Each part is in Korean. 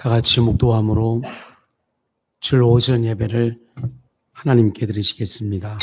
다 같이 묵도함으로 줄 오전 예배를 하나님께 드리시겠습니다.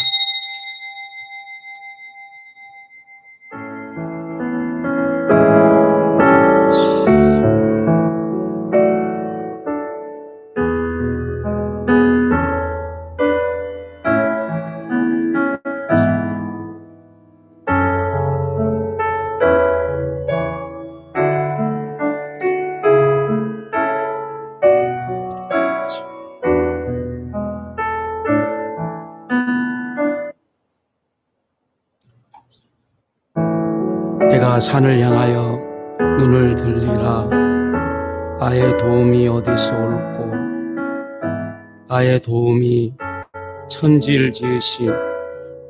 내가 산을 향하여 눈을 들리라. 나의 도움이 어디서 올꼬? 나의 도움이 천지를 지으신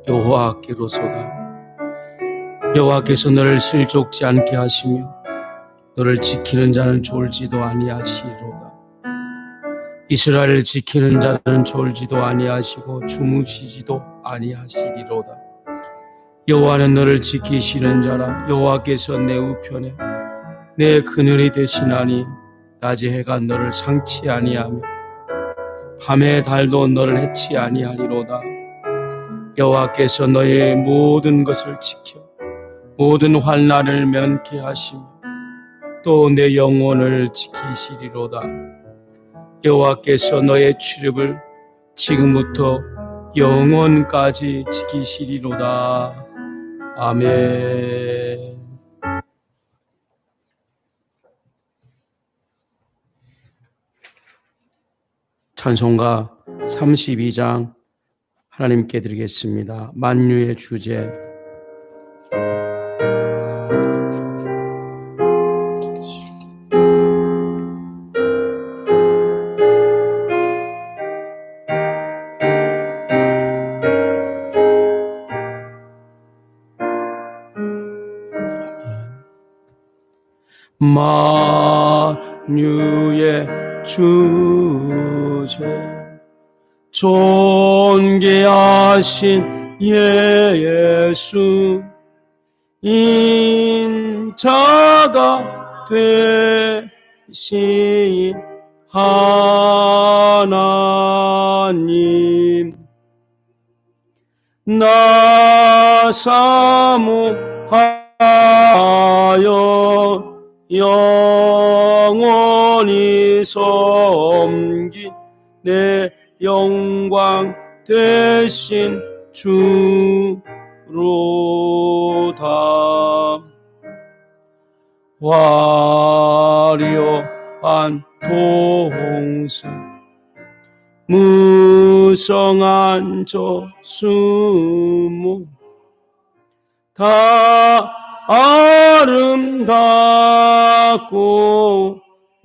여호와께로소다. 여호와께서 너를 실족지 않게 하시며 너를 지키는 자는 졸지도 아니하시리로다. 이스라엘을 지키는 자는 졸지도 아니하시고 주무시지도 아니하시리로다. 여호와는 너를 지키시는 자라. 여호와께서 내 우편에 내 그늘이 되시나니 낮에 해가 너를 상치 아니하며 밤에 달도 너를 해치 아니하리로다. 여호와께서 너의 모든 것을 지켜 모든 환난을 면케 하시며 또 내 영혼을 지키시리로다. 여호와께서 너의 출입을 지금부터 영원까지 지키시리로다. 아멘. 찬송가 32장 하나님께 드리겠습니다. 만유의 주제. 만유의 주제 존귀하신 예수 인자가 되신 하나님 나 사모하여 영원히 섬기 내 영광 되신 주로다. 화려한 동생 무성한 저수모 다 아름답고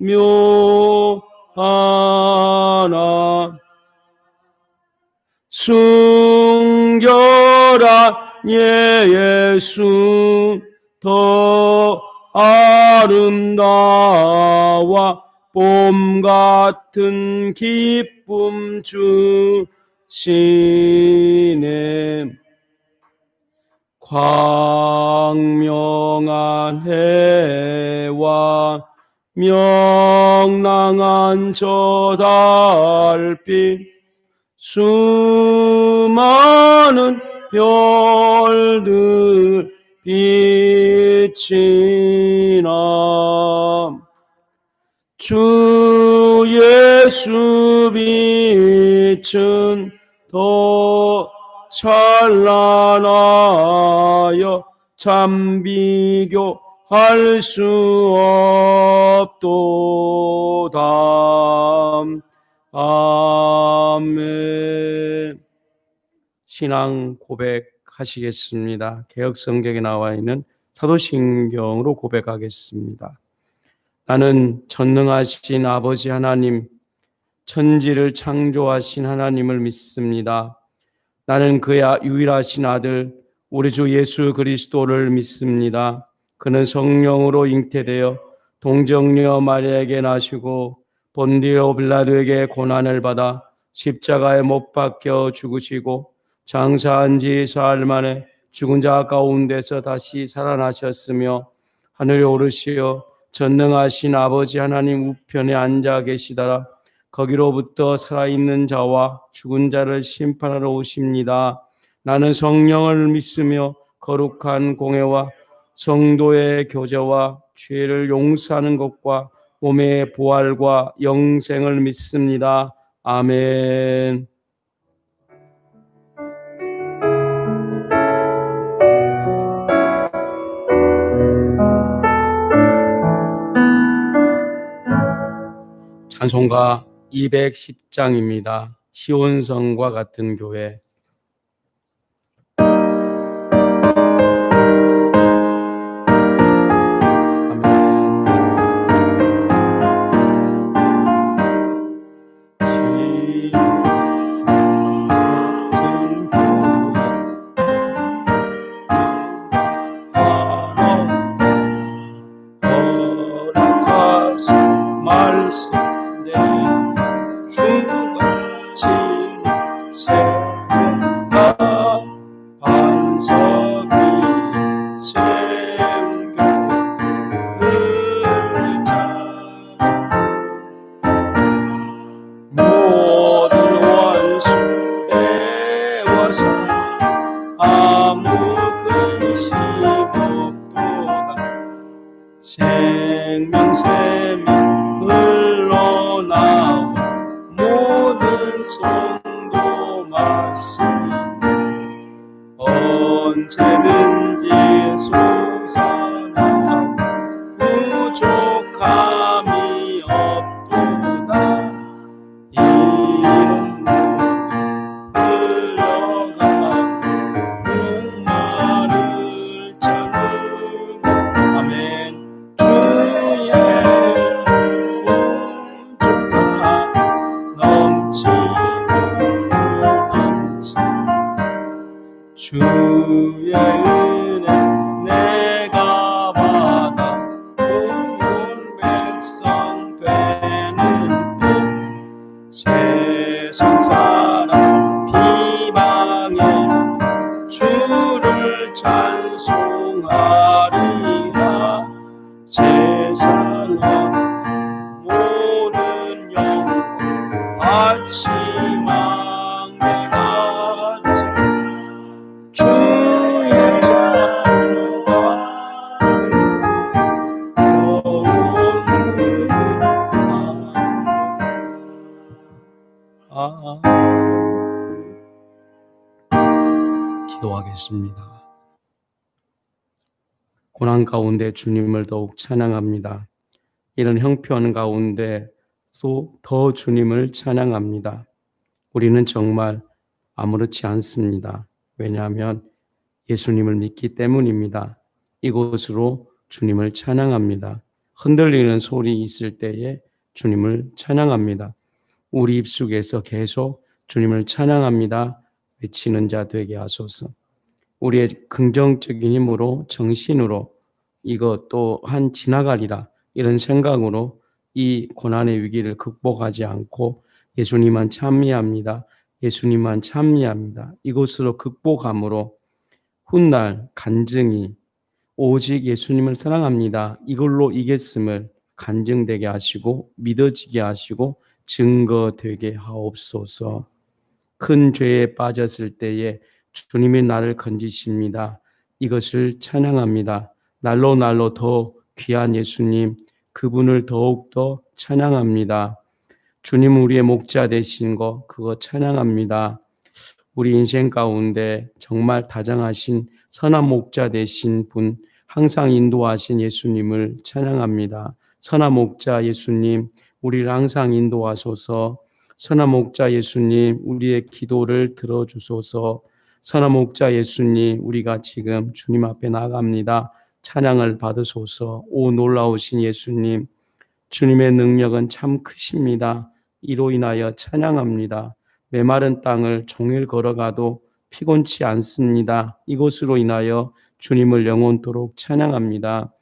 묘하나 순결한 예수 더 아름다워 봄 같은 기쁨 주시네. 광명한 해와 명랑한 저 달빛 수많은 별들 빛이 나 주 예수 빛은 더 찬란하여 참 비교할 수 없도다. 아멘. 신앙 고백하시겠습니다. 개역성경에 나와 있는 사도신경으로 고백하겠습니다. 나는 전능하신 아버지 하나님, 천지를 창조하신 하나님을 믿습니다. 나는 그의 유일하신 아들 우리 주 예수 그리스도를 믿습니다. 그는 성령으로 잉태되어 동정녀 마리아에게 나시고 본디오 빌라도에게 고난을 받아 십자가에 못 박혀 죽으시고 장사한 지 사흘 만에 죽은 자 가운데서 다시 살아나셨으며 하늘에 오르시어 전능하신 아버지 하나님 우편에 앉아 계시다가 거기로부터 살아있는 자와 죽은 자를 심판하러 오십니다. 나는 성령을 믿으며 거룩한 공회와 성도의 교제와 죄를 용서하는 것과 몸의 부활과 영생을 믿습니다. 아멘. 찬송가 210장입니다. 시온성과 같은 교회. 생명샘이 흘러나와 모든 성도 말씀이 언제든지 솟아나 부족함이 없도다. 이런 흘러가 목마를 채우는 아멘. 주의 부족함 넘치고 넘치 주의 은혜 내가 받아 온 백성 되는 때 세상 사람 비방에 주를 찬송하리라. 세상 어때 모든 영혼 아침 안개같이 주의 자녀가 기도하겠습니다. 고난 가운데 주님을 더욱 찬양합니다. 이런 형편 가운데 또 더 주님을 찬양합니다. 우리는 정말 아무렇지 않습니다. 왜냐하면 예수님을 믿기 때문입니다. 이곳으로 주님을 찬양합니다. 흔들리는 소리 있을 때에 주님을 찬양합니다. 우리 입속에서 계속 주님을 찬양합니다. 외치는 자 되게 하소서. 우리의 긍정적인 힘으로 정신으로 이것 또한 지나가리라 이런 생각으로 이 고난의 위기를 극복하지 않고 예수님만 찬미합니다. 예수님만 찬미합니다. 이것으로 극복함으로 훗날 간증이 오직 예수님을 사랑합니다. 이걸로 이겼음을 간증되게 하시고 믿어지게 하시고 증거되게 하옵소서. 큰 죄에 빠졌을 때에 주님이 나를 건지십니다. 이것을 찬양합니다. 날로 더 귀한 예수님, 그분을 더욱더 찬양합니다. 주님 우리의 목자 되신 거 그거 찬양합니다. 우리 인생 가운데 정말 다정하신 선한 목자 되신 분, 항상 인도하신 예수님을 찬양합니다. 선한 목자 예수님, 우리를 항상 인도하소서. 선한 목자 예수님, 우리의 기도를 들어주소서. 선한 목자 예수님, 우리가 지금 주님 앞에 나갑니다. 찬양을 받으소서. 오 놀라우신 예수님, 주님의 능력은 참 크십니다. 이로 인하여 찬양합니다. 메마른 땅을 종일 걸어가도 피곤치 않습니다. 이곳으로 인하여 주님을 영원토록 찬양합니다.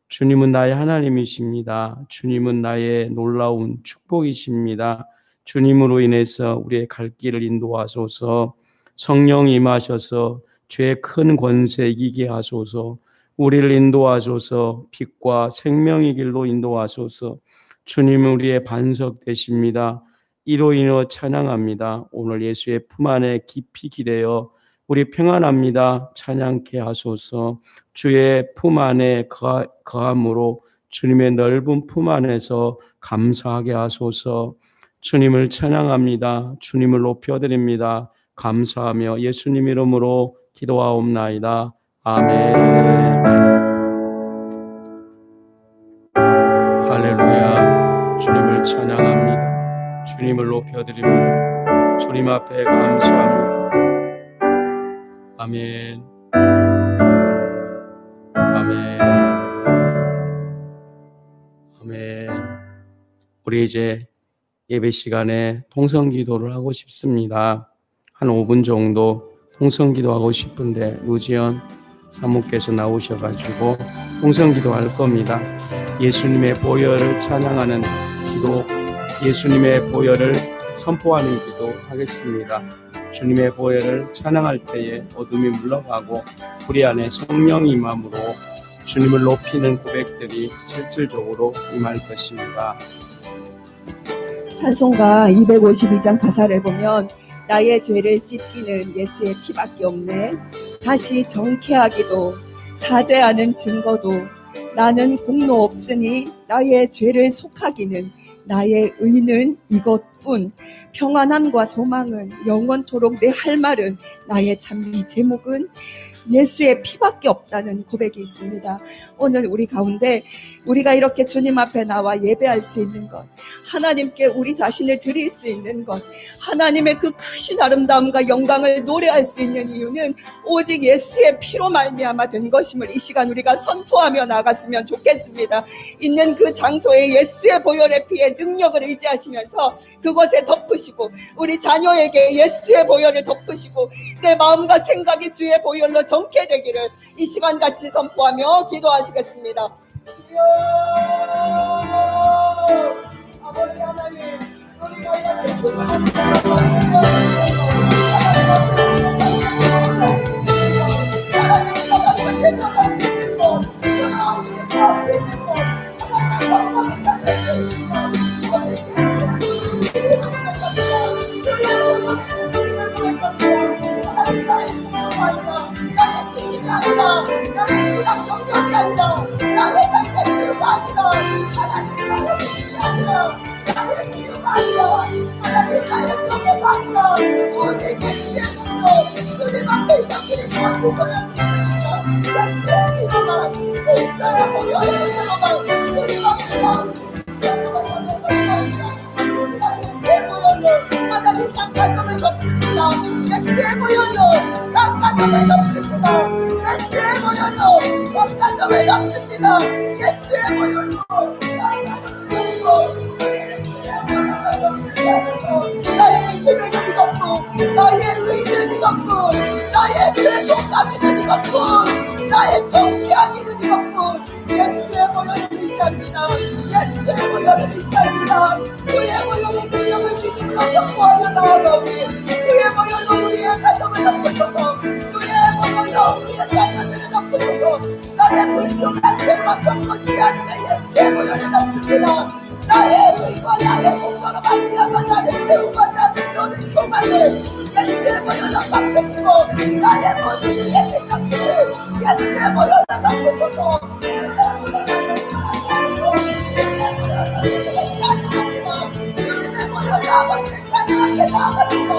주님은 나의 하나님이십니다. 주님은 나의 놀라운 축복이십니다. 주님으로 인해서 우리의 갈 길을 인도하소서. 성령 임하셔서 죄의 큰 권세 이기게 하소서. 우리를 인도하소서. 빛과 생명의 길로 인도하소서. 주님 우리의 반석 되십니다. 이로 인해 찬양합니다. 오늘 예수의 품 안에 깊이 기대어 우리 평안합니다. 찬양케 하소서. 주의 품 안에 거함으로 주님의 넓은 품 안에서 감사하게 하소서. 주님을 찬양합니다. 주님을 높여드립니다. 감사하며 예수님 이름으로 기도하옵나이다. 아멘. 할렐루야. 주님을 찬양합니다. 주님을 높여드립니다. 주님 앞에 감사합니다. 아멘. 아멘. 아멘. 우리 이제 예배 시간에 통성기도를 하고 싶습니다. 한 5분 정도 통성기도하고 싶은데 루지연 사모께서 나오셔가지고 통성기도 할 겁니다. 예수님의 보혈을 찬양하는 기도, 예수님의 보혈을 선포하는 기도 하겠습니다. 주님의 보혈을 찬양할 때에 어둠이 물러가고 우리 안에 성령이 임함으로 주님을 높이는 고백들이 실질적으로 임할 것입니다. 찬송가 252장 가사를 보면 나의 죄를 씻기는 예수의 피밖에 없네. 다시 정케하기도 사죄하는 증거도 나는 공로 없으니 나의 죄를 속하기는 나의 의는 이것뿐. 평안함과 소망은 영원토록 내 할 말은 나의 찬미 제목은 예수의 피밖에 없다는 고백이 있습니다. 오늘 우리 가운데 우리가 이렇게 주님 앞에 나와 예배할 수 있는 것, 하나님께 우리 자신을 드릴 수 있는 것, 하나님의 그 크신 아름다움과 영광을 노래할 수 있는 이유는 오직 예수의 피로 말미암아 된 것임을 이 시간 우리가 선포하며 나갔으면 좋겠습니다. 있는 그 장소에 예수의 보혈의 피의 능력을 의지하시면서 그곳에 덮으시고 우리 자녀에게 예수의 보혈을 덮으시고 내 마음과 생각이 주의 보혈로 정케 되기를 이 시간 같이 선포하며 기도하시겠습니다. 아버지 하나님, 우리가 나의 지식이 아니라 나의 수학 경력이 아니라 나의 상대 비유가 아니라 하나님 나의 지식이 아니라 나의 비유가 아니라 하나님 나의 경력가 아니라 오직 예수의 눈으로 주님 앞에 이렇게 도와주셔야 됩니다. 예수의 피로만 예수의 보혈의 피로만 우리 앞에서 하나님 깎아줌을 덮습니다. 예수의 보혈로 깎아줌을 덮습니다. 예수의 보혈로 깎아줌을 덮습니다. 예수의 보혈로 나의 고백은 이것뿐, 나의 의는 이것뿐, 나의 죄송함이는 이것뿐, 나의 정죄함이는 이것뿐. 예수의 보혈을 의지합니다. 예수의 보혈을 의지합니다. 그의 보혈의 능력을 주님으로 선포하며 나아가오니 그의 보혈로 우리의 가정을 덮으소서. 그의 보혈로 우리의 자녀들을 덮으소서. 나의 불순한 죄와 경건치 않음에 예수의 보혈을 덮습니다. 나의 의와 나의 공로로 말미암아 나를 세우고자 하는 모든 교만을 예수의 보혈로 덮으시고 나의 모든 이의 생각들을 예수의 보혈로 덮으소서. 주님의 보혈로 아버지의 찬양하게 나아갑니다.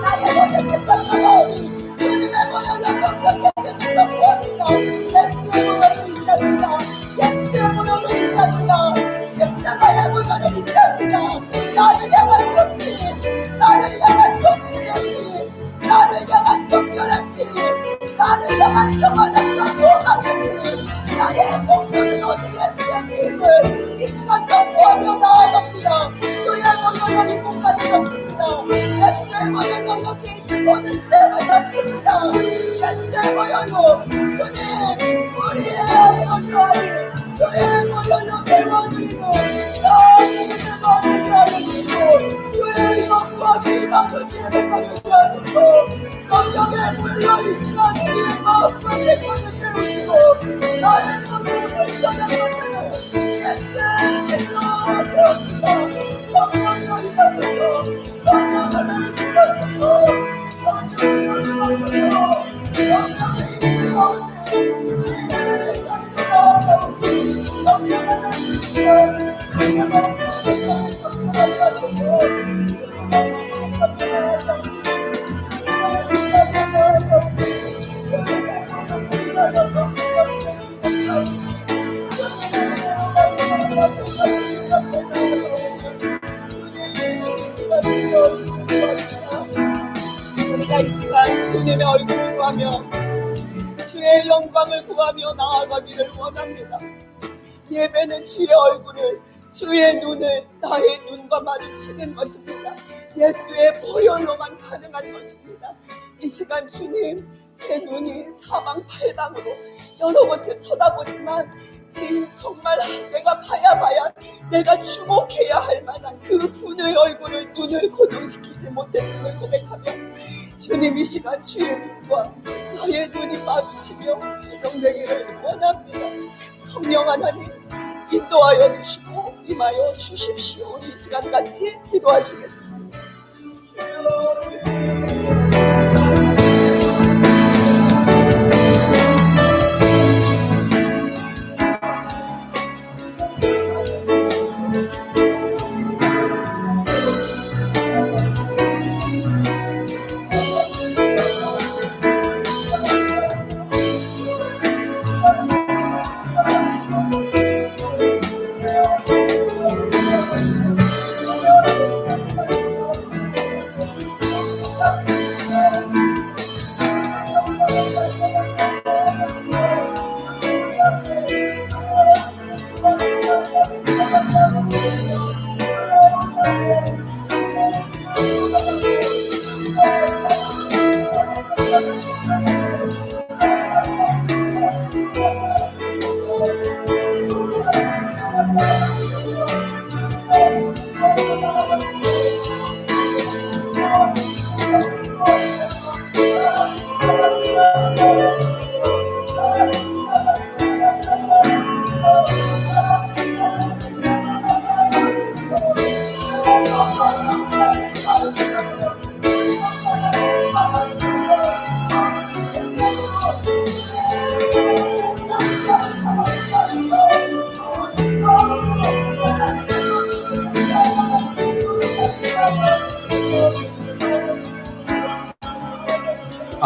나의 모든 생각들을 주님의 보혈로 정결하게 선포합니다. 예수의 보혈을 의지합니다. 예수의 보혈을 의지합니다. 십자가의 보혈을 의지합니다. 나를 향한 피, 나를 향한 정치의 피, 나를 향한 정결의 피, 나를 향한 평안함과 소망의 피, 나의 공로는 오직 예수의 피를 이 시간 선포하며 나아갑니다. 주의 보혈로 이 공간을 덮습니다. 우리가 이 시간 주님의 얼굴을 구하며 주의 영광을 구하며 나아가기를 원합니다. 예배는 주의 얼굴을, 주의 눈을 나의 눈과 마주치는 것입니다. 예수의 보혈로만 가능한 것입니다. 이 시간 주님, 제 눈이 사방팔방으로 여러 곳을 쳐다보지만 정말 내가 봐야 내가 주목해야 할 만한 그 분의 얼굴을, 눈을 고정시키지 못했음을 고백하며 주님, 이 시간 주의 눈과 나의 눈이 마주치며 교정되기를 원합니다. 성령 하나님, 인도하여 주시고 임하여 주십시오. 우리 이 시간 같이 기도하시겠습니다.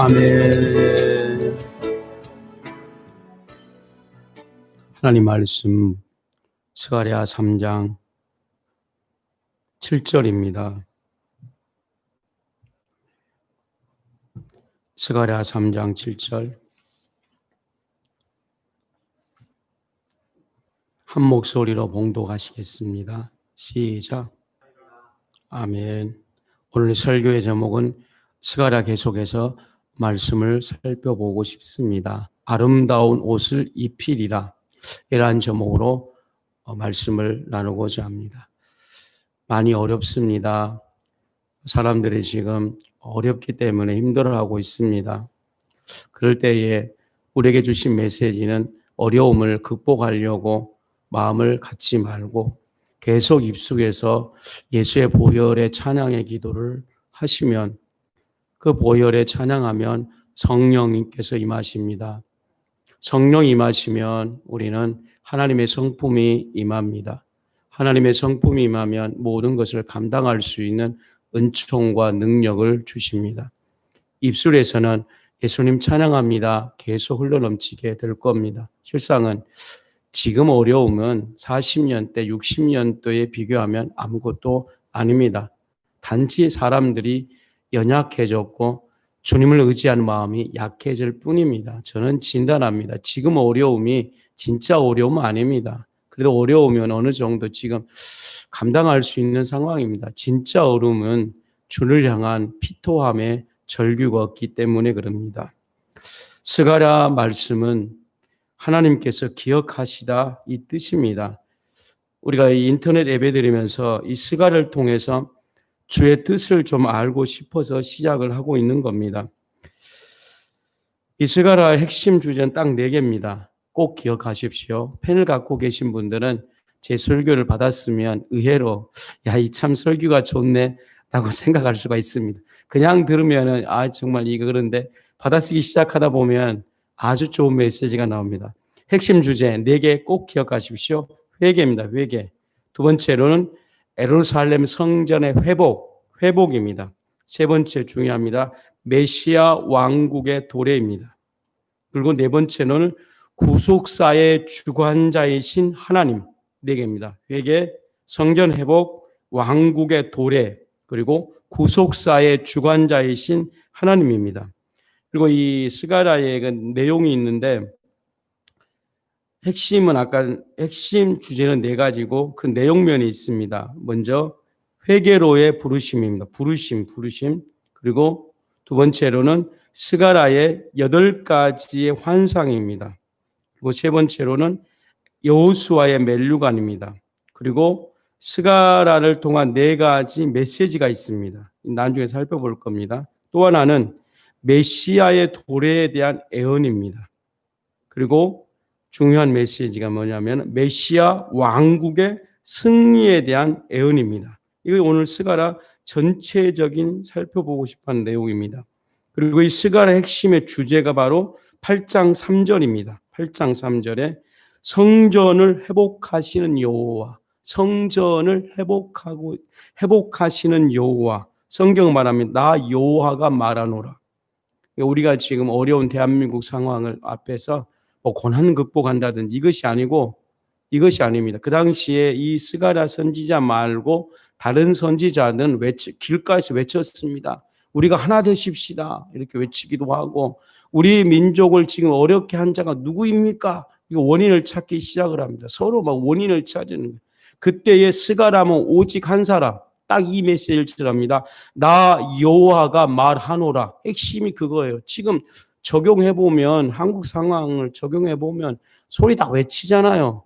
아멘. 하나님 말씀 스가랴 3장 7절입니다. 스가랴 3장 7절. 한 목소리로 봉독하시겠습니다. 시작. 아멘. 오늘 설교의 제목은 스가랴 계속해서 말씀을 살펴보고 싶습니다. 아름다운 옷을 입히리라. 이러한 제목으로 말씀을 나누고자 합니다. 많이 어렵습니다. 사람들이 지금 어렵기 때문에 힘들어하고 있습니다. 그럴 때에 우리에게 주신 메시지는 어려움을 극복하려고 마음을 갖지 말고 계속 입술에서 예수의 보혈의 찬양의 기도를 하시면, 그 보혈에 찬양하면 성령님께서 임하십니다. 성령 임하시면 우리는 하나님의 성품이 임합니다. 하나님의 성품이 임하면 모든 것을 감당할 수 있는 은총과 능력을 주십니다. 입술에서는 예수님 찬양합니다 계속 흘러넘치게 될 겁니다. 실상은 지금 어려움은 40년대, 60년대에 비교하면 아무것도 아닙니다. 단지 사람들이 연약해졌고 주님을 의지하는 마음이 약해질 뿐입니다. 저는 진단합니다. 지금 어려움이 진짜 어려움은 아닙니다. 그래도 어려우면 어느 정도 지금 감당할 수 있는 상황입니다. 진짜 어려움은 주를 향한 피토함의 절규가 없기 때문에 그럽니다. 스가랴 말씀은 하나님께서 기억하시다 이 뜻입니다. 우리가 이 인터넷 예배 드리면서 이 스가랴를 통해서 주의 뜻을 좀 알고 싶어서 시작을 하고 있는 겁니다. 이 스가랴의 핵심 주제는 딱 4개입니다. 꼭 기억하십시오. 펜을 갖고 계신 분들은 제 설교를 받았으면 의외로 이 참 설교가 좋네 라고 생각할 수가 있습니다. 그냥 들으면은 정말 이거 그런데 받아쓰기 시작하다 보면 아주 좋은 메시지가 나옵니다. 핵심 주제 4개 꼭 기억하십시오. 회개입니다. 회개. 두 번째로는 예루살렘 성전의 회복입니다. 세 번째 중요합니다. 메시아 왕국의 도래입니다. 그리고 네 번째로는 구속사의 주관자이신 하나님, 네 개입니다. 회개, 성전 회복, 왕국의 도래, 그리고 구속사의 주관자이신 하나님입니다. 그리고 이 스가랴의 내용이 있는데 핵심은 핵심 주제는 네 가지고 그 내용면이 있습니다. 먼저 회개로의 부르심입니다. 부르심. 그리고 두 번째로는 스가랴의 8가지의 환상입니다. 그리고 세 번째로는 여호수아의 멸류관입니다. 그리고 스가랴를 통한 4가지 메시지가 있습니다. 나중에 살펴볼 겁니다. 또 하나는 메시아의 도래에 대한 예언입니다. 그리고 중요한 메시지가 뭐냐면 메시아 왕국의 승리에 대한 예언입니다. 이거 오늘 스가랴 전체적인 살펴보고 싶은 내용입니다. 그리고 이 스가랴 핵심의 주제가 바로 8장 3절입니다. 8장 3절에 성전을 회복하시는 여호와, 성전을 회복하시는 여호와, 성경 말하면 나 여호와가 말하노라. 우리가 지금 어려운 대한민국 상황을 앞에서 고난 극복한다든지 이것이 아닙니다. 그 당시에 이 스가랴 선지자 말고 다른 선지자는 길가에서 외쳤습니다. 우리가 하나 되십시다. 이렇게 외치기도 하고 우리 민족을 지금 어렵게 한 자가 누구입니까? 이거 원인을 찾기 시작을 합니다. 서로 막 원인을 찾는 거예요. 그때의 스가랴는 오직 한 사람, 딱 이 메시지를 전합니다. 나 여호와가 말하노라. 핵심이 그거예요. 지금 적용해보면 한국 상황을 적용해보면 소리 다 외치잖아요.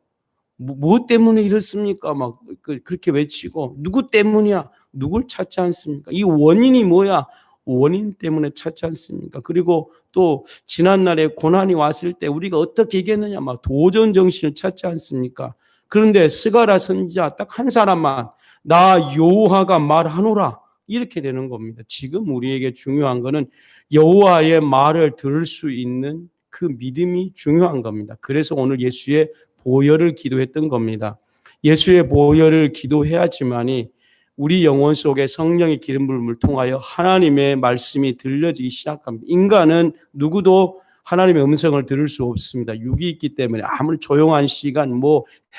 뭐 때문에 이렇습니까? 막 그렇게 외치고 누구 때문이야? 누굴 찾지 않습니까? 이 원인이 뭐야? 원인 때문에 찾지 않습니까? 그리고 또 지난날에 고난이 왔을 때 우리가 어떻게 얘기했느냐? 막 도전 정신을 찾지 않습니까? 그런데 스가랴 선지자 딱 한 사람만 나 여호와가 말하노라 이렇게 되는 겁니다. 지금 우리에게 중요한 거는 여호와의 말을 들을 수 있는 그 믿음이 중요한 겁니다. 그래서 오늘 예수의 보혈을 기도했던 겁니다. 예수의 보혈을 기도해야지만이 우리 영혼 속에 성령의 기름 부음을 통하여 하나님의 말씀이 들려지기 시작합니다. 인간은 누구도 하나님의 음성을 들을 수 없습니다. 육이 있기 때문에 아무리 조용한 시간,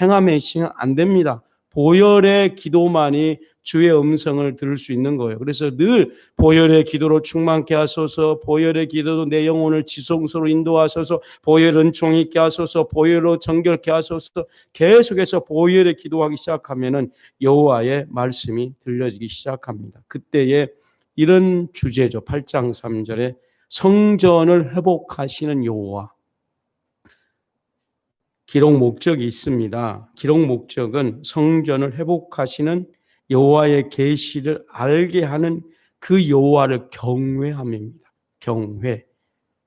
행함의 시간 안 됩니다. 보혈의 기도만이 주의 음성을 들을 수 있는 거예요. 그래서 늘 보혈의 기도로 충만케 하소서, 보혈의 기도로 내 영혼을 지성소로 인도하소서, 보혈 은총 있게 하소서, 보혈로 정결케 하소서, 계속해서 보혈의 기도하기 시작하면은 여호와의 말씀이 들려지기 시작합니다. 그때에 이런 주제죠. 8장 3절에 성전을 회복하시는 여호와. 기록 목적이 있습니다. 기록 목적은 성전을 회복하시는 여호와의 계시를 알게 하는 그 여호와를 경외함입니다. 경외.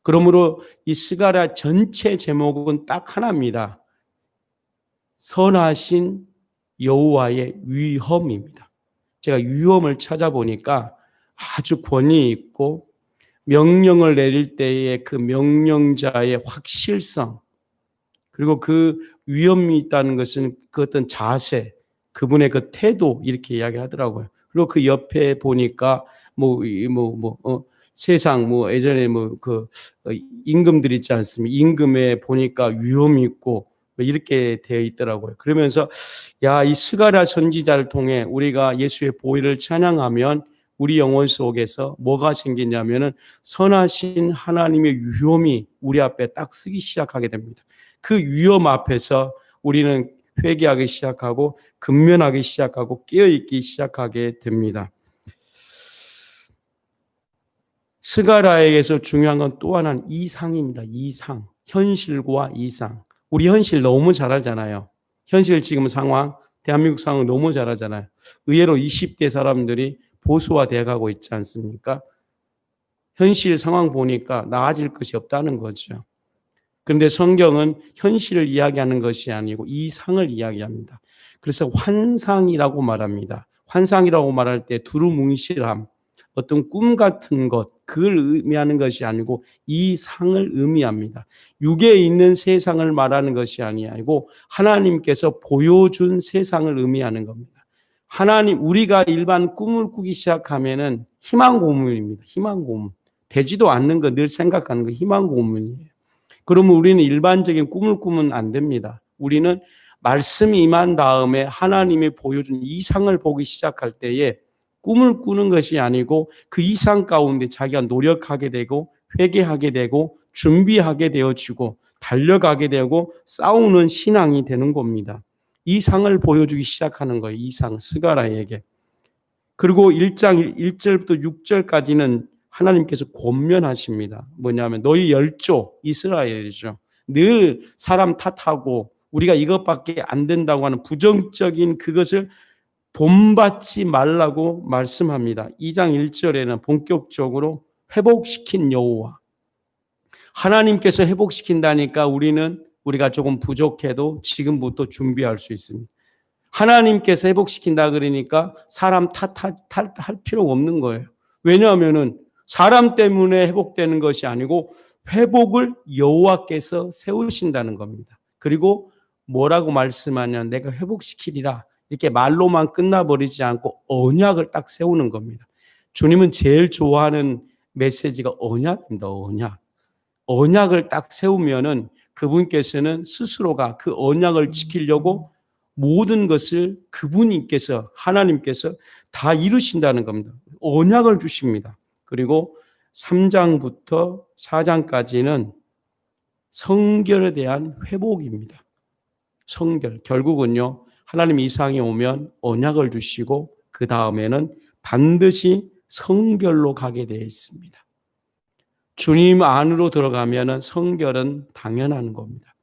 그러므로 이 스가랴 전체 제목은 딱 하나입니다. 선하신 여호와의 위엄입니다. 제가 위엄을 찾아보니까 아주 권위 있고 명령을 내릴 때의 그 명령자의 확실성, 그리고 그 위엄이 있다는 것은 그 어떤 자세, 그분의 그 태도 이렇게 이야기하더라고요. 그리고 그 옆에 보니까 세상 예전에 임금들 있지 않습니까? 임금에 보니까 위엄이 있고 이렇게 되어 있더라고요. 그러면서 이 스가랴 선지자를 통해 우리가 예수의 보혈을 찬양하면 우리 영혼 속에서 뭐가 생기냐면은 선하신 하나님의 위엄이 우리 앞에 딱 쓰기 시작하게 됩니다. 그 위엄 앞에서 우리는 회개하기 시작하고 근면하기 시작하고 깨어있기 시작하게 됩니다. 스가랴에게서 중요한 건 또 하나는 이상입니다. 이상. 현실과 이상. 우리 현실 너무 잘 알잖아요. 현실 지금 상황, 대한민국 상황 너무 잘 알잖아요. 의외로 20대 사람들이 보수화되어 가고 있지 않습니까? 현실 상황 보니까 나아질 것이 없다는 거죠. 그런데 성경은 현실을 이야기하는 것이 아니고 이상을 이야기합니다. 그래서 환상이라고 말합니다. 환상이라고 말할 때 두루뭉실함, 어떤 꿈 같은 것, 그걸 의미하는 것이 아니고 이 상을 의미합니다. 육에 있는 세상을 말하는 것이 아니고 하나님께서 보여준 세상을 의미하는 겁니다. 하나님, 우리가 일반 꿈을 꾸기 시작하면은 희망 고문입니다. 희망 고문. 되지도 않는 거 늘 생각하는 거 희망 고문이에요. 그러면 우리는 일반적인 꿈을 꾸면 안 됩니다. 우리는 말씀이 임한 다음에 하나님이 보여준 이상을 보기 시작할 때에 꿈을 꾸는 것이 아니고 그 이상 가운데 자기가 노력하게 되고 회개하게 되고 준비하게 되어지고 달려가게 되고 싸우는 신앙이 되는 겁니다. 이상을 보여주기 시작하는 거예요. 이상, 스가랴에게. 그리고 1장 1절부터 6절까지는 하나님께서 권면하십니다. 뭐냐면 너희 열조, 이스라엘이죠. 늘 사람 탓하고 우리가 이것밖에 안 된다고 하는 부정적인 그것을 본받지 말라고 말씀합니다. 2장 1절에는 본격적으로 회복시킨 여호와. 하나님께서 회복시킨다니까 우리가 조금 부족해도 지금부터 준비할 수 있습니다. 하나님께서 회복시킨다 그러니까 사람 탓할 필요가 없는 거예요. 왜냐하면은 사람 때문에 회복되는 것이 아니고 회복을 여호와께서 세우신다는 겁니다. 그리고 뭐라고 말씀하냐, 내가 회복시키리라. 이렇게 말로만 끝나버리지 않고 언약을 딱 세우는 겁니다. 주님은 제일 좋아하는 메시지가 언약입니다. 언약. 언약을 딱 세우면은 그분께서는 스스로가 그 언약을 지키려고 모든 것을 그분께서 하나님께서 다 이루신다는 겁니다. 언약을 주십니다. 그리고 3장부터 4장까지는 성결에 대한 회복입니다. 성결. 결국은요, 하나님 이상이 오면 언약을 주시고 그 다음에는 반드시 성결로 가게 되어 있습니다. 주님 안으로 들어가면 성결은 당연한 겁니다.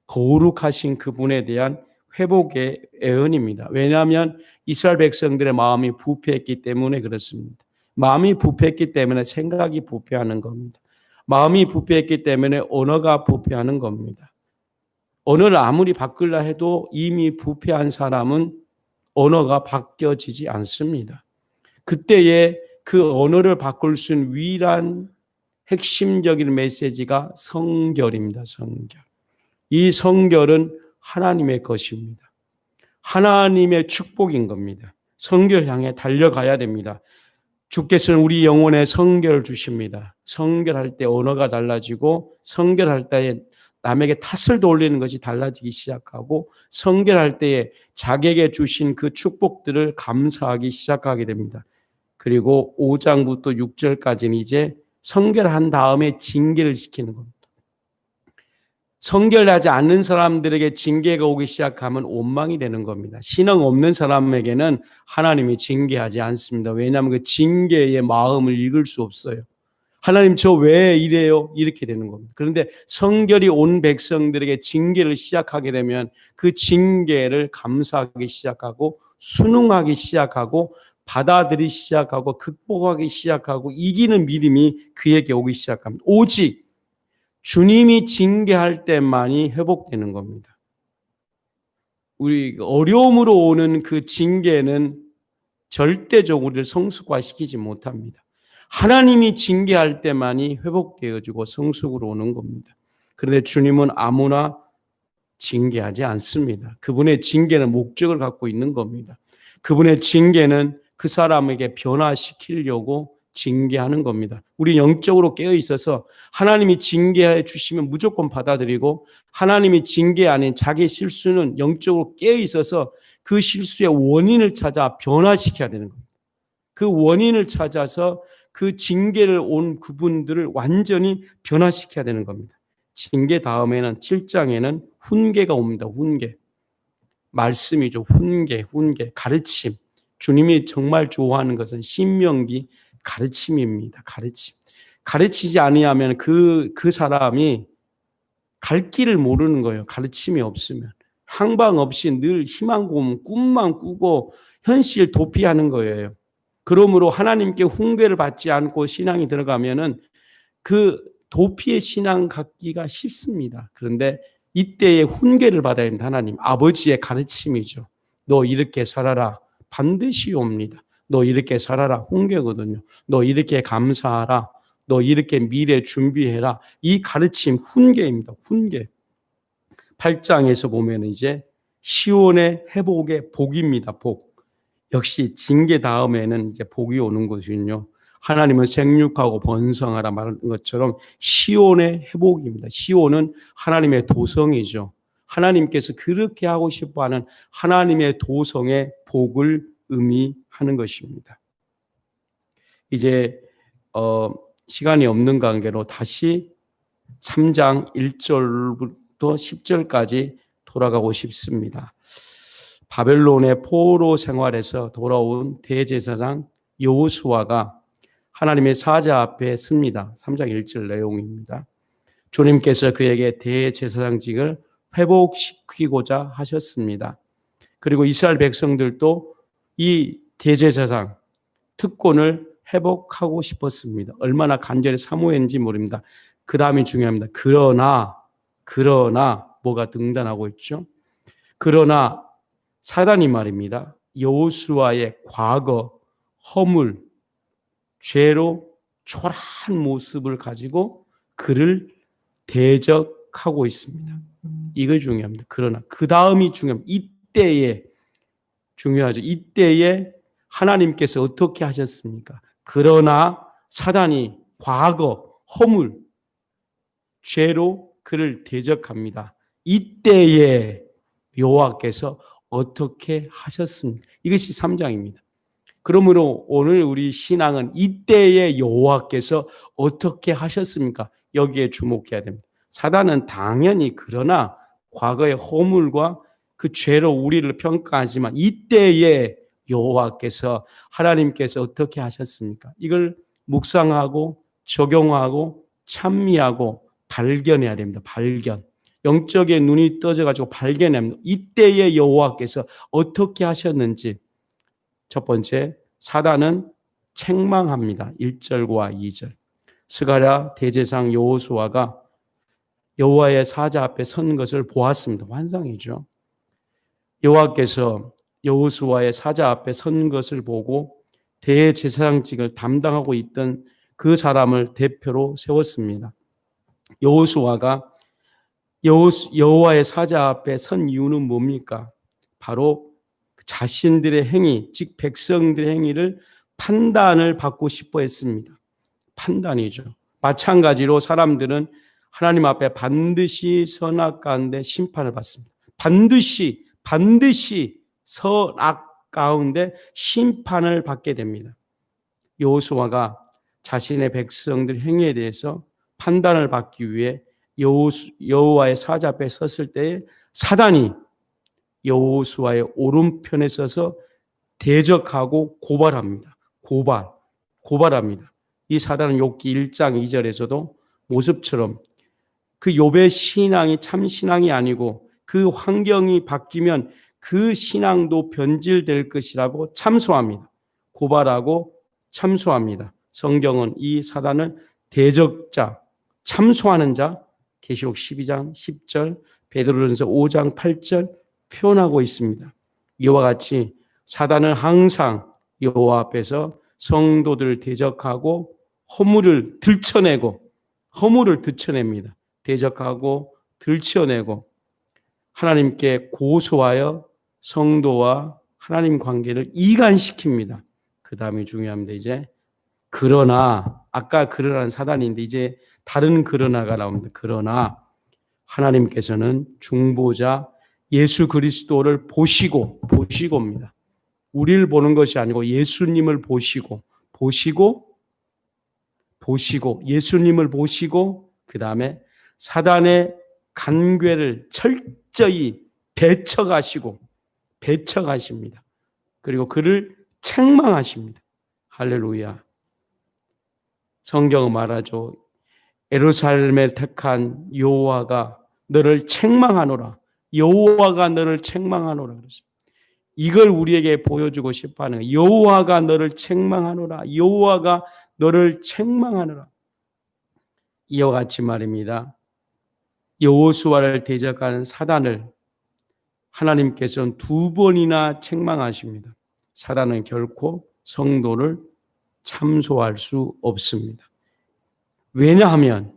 거룩하신 그분에 대한 회복의 애언입니다. 왜냐하면 이스라엘 백성들의 마음이 부패했기 때문에 그렇습니다. 마음이 부패했기 때문에 생각이 부패하는 겁니다. 마음이 부패했기 때문에 언어가 부패하는 겁니다. 언어를 아무리 바꾸려 해도 이미 부패한 사람은 언어가 바뀌어지지 않습니다. 그때에 그 언어를 바꿀 수 있는 유일한 핵심적인 메시지가 성결입니다. 성결. 이 성결은 하나님의 것입니다. 하나님의 축복인 겁니다. 성결 향해 달려가야 됩니다. 주께서는 우리 영혼에 성결을 주십니다. 성결할 때 언어가 달라지고 성결할 때 남에게 탓을 돌리는 것이 달라지기 시작하고 성결할 때에 자기에게 주신 그 축복들을 감사하기 시작하게 됩니다. 그리고 5장부터 6절까지는 이제 성결한 다음에 징계를 시키는 겁니다. 성결하지 않는 사람들에게 징계가 오기 시작하면 원망이 되는 겁니다. 신앙 없는 사람에게는 하나님이 징계하지 않습니다. 왜냐하면 그 징계의 마음을 읽을 수 없어요. 하나님 저 왜 이래요? 이렇게 되는 겁니다. 그런데 성결이 온 백성들에게 징계를 시작하게 되면 그 징계를 감사하기 시작하고 순응하기 시작하고 받아들이기 시작하고 극복하기 시작하고 이기는 믿음이 그에게 오기 시작합니다. 오직 주님이 징계할 때만이 회복되는 겁니다. 우리 어려움으로 오는 그 징계는 절대적으로 우리를 성숙화시키지 못합니다. 하나님이 징계할 때만이 회복되어지고 성숙으로 오는 겁니다. 그런데 주님은 아무나 징계하지 않습니다. 그분의 징계는 목적을 갖고 있는 겁니다. 그분의 징계는 그 사람에게 변화시키려고 징계하는 겁니다. 우리 영적으로 깨어 있어서 하나님이 징계해 주시면 무조건 받아들이고 하나님이 징계 아닌 자기 실수는 영적으로 깨어 있어서 그 실수의 원인을 찾아 변화시켜야 되는 겁니다. 그 원인을 찾아서 그 징계를 온 그분들을 완전히 변화시켜야 되는 겁니다. 징계 다음에는 7장에는 훈계가 옵니다. 훈계. 말씀이죠. 훈계, 가르침. 주님이 정말 좋아하는 것은 신명기 가르침입니다. 가르침. 가르치지 아니하면 그 사람이 갈 길을 모르는 거예요. 가르침이 없으면. 항방 없이 늘 희망 고문, 꿈만 꾸고 현실 도피하는 거예요. 그러므로 하나님께 훈계를 받지 않고 신앙이 들어가면은 그 도피의 신앙 갖기가 쉽습니다. 그런데 이때에 훈계를 받아야 합니다. 하나님, 아버지의 가르침이죠. 너 이렇게 살아라. 반드시 옵니다. 너 이렇게 살아라. 훈계거든요. 너 이렇게 감사하라. 너 이렇게 미래 준비해라. 이 가르침 훈계입니다. 훈계. 8장에서 보면 이제 시온의 회복의 복입니다. 복. 역시 징계 다음에는 이제 복이 오는 것이군요. 하나님은 생육하고 번성하라 말한 것처럼 시온의 회복입니다. 시온은 하나님의 도성이죠. 하나님께서 그렇게 하고 싶어하는 하나님의 도성의 복을 의미하는 것입니다. 이제 시간이 없는 관계로 다시 3장 1절부터 10절까지 돌아가고 싶습니다. 바벨론의 포로 생활에서 돌아온 대제사장 여호수아가 하나님의 사자 앞에 섭니다. 3장 1절 내용입니다. 주님께서 그에게 대제사장직을 회복시키고자 하셨습니다. 그리고 이스라엘 백성들도 이 대제사장 특권을 회복하고 싶었습니다. 얼마나 간절히 사모했는지 모릅니다. 그 다음이 중요합니다. 그러나 뭐가 등단하고 있죠? 그러나 사단이 말입니다. 여호수아의 과거 허물, 죄로 초라한 모습을 가지고 그를 대적하고 있습니다. 이거 중요합니다. 그러나 그 다음이 중요합니다. 이때에 중요하죠. 이때에 하나님께서 어떻게 하셨습니까? 그러나 사단이 과거 허물, 죄로 그를 대적합니다. 이때에 여호와께서 어떻게 하셨습니까? 이것이 3장입니다. 그러므로 오늘 우리 신앙은 이때에 여호와께서 어떻게 하셨습니까? 여기에 주목해야 됩니다. 사단은 당연히 그러나 과거의 허물과 그 죄로 우리를 평가하지만 이때에 여호와께서 하나님께서 어떻게 하셨습니까? 이걸 묵상하고 적용하고 찬미하고 발견해야 됩니다. 발견. 영적인 눈이 떠져가지고 발견합니다. 이때에 여호와께서 어떻게 하셨는지. 첫 번째, 사단은 책망합니다. 1절과 2절. 스가랴 대제사장 여호수아가 여호와의 사자 앞에 선 것을 보았습니다. 환상이죠. 여호와께서 여호수아의 사자 앞에 선 것을 보고 대제사장직을 담당하고 있던 그 사람을 대표로 세웠습니다. 여호수아가 여호와의 사자 앞에 선 이유는 뭡니까? 바로 자신들의 행위, 즉 백성들의 행위를 판단을 받고 싶어 했습니다. 판단이죠. 마찬가지로 사람들은 하나님 앞에 반드시 선악 가운데 심판을 받습니다. 반드시 선악 가운데 심판을 받게 됩니다. 여호수아가 자신의 백성들 행위에 대해서 판단을 받기 위해 여호와의 사자 앞에 섰을 때에 사단이 여호수아의 오른편에 서서 대적하고 고발합니다. 고발합니다. 이 사단은 욥기 1장 2절에서도 모습처럼 그 욥의 신앙이 참 신앙이 아니고 그 환경이 바뀌면 그 신앙도 변질될 것이라고 참소합니다. 고발하고 참소합니다. 성경은 이 사단은 대적자, 참소하는 자, 계시록 12장 10절, 베드로전서 5장 8절 표현하고 있습니다. 이와 같이 사단은 항상 여호와 앞에서 성도들을 대적하고 허물을 들춰냅니다. 대적하고 들춰내고 하나님께 고소하여 성도와 하나님 관계를 이간시킵니다. 그 다음이 중요합니다. 이제 그러나 아까 그러나는 사단인데 이제 다른 그러나가 나옵니다. 그러나 하나님께서는 중보자 예수 그리스도를 보시고입니다. 우리를 보는 것이 아니고 예수님을 보시고 예수님을 보시고 그 다음에 사단의 간궤를 철저히 배척하십니다. 그리고 그를 책망하십니다. 할렐루야. 성경은 말하죠. 예루살렘에 택한 여호와가 너를 책망하노라. 여호와가 너를 책망하노라 그랬습니다. 이걸 우리에게 보여주고 싶어하는 거예요. 여호와가 너를 책망하노라. 여호와가 너를 책망하노라. 이와 같이 말입니다. 여호수아를 대적하는 사단을 하나님께서는 2번이나 책망하십니다. 사단은 결코 성도를 참소할 수 없습니다. 왜냐하면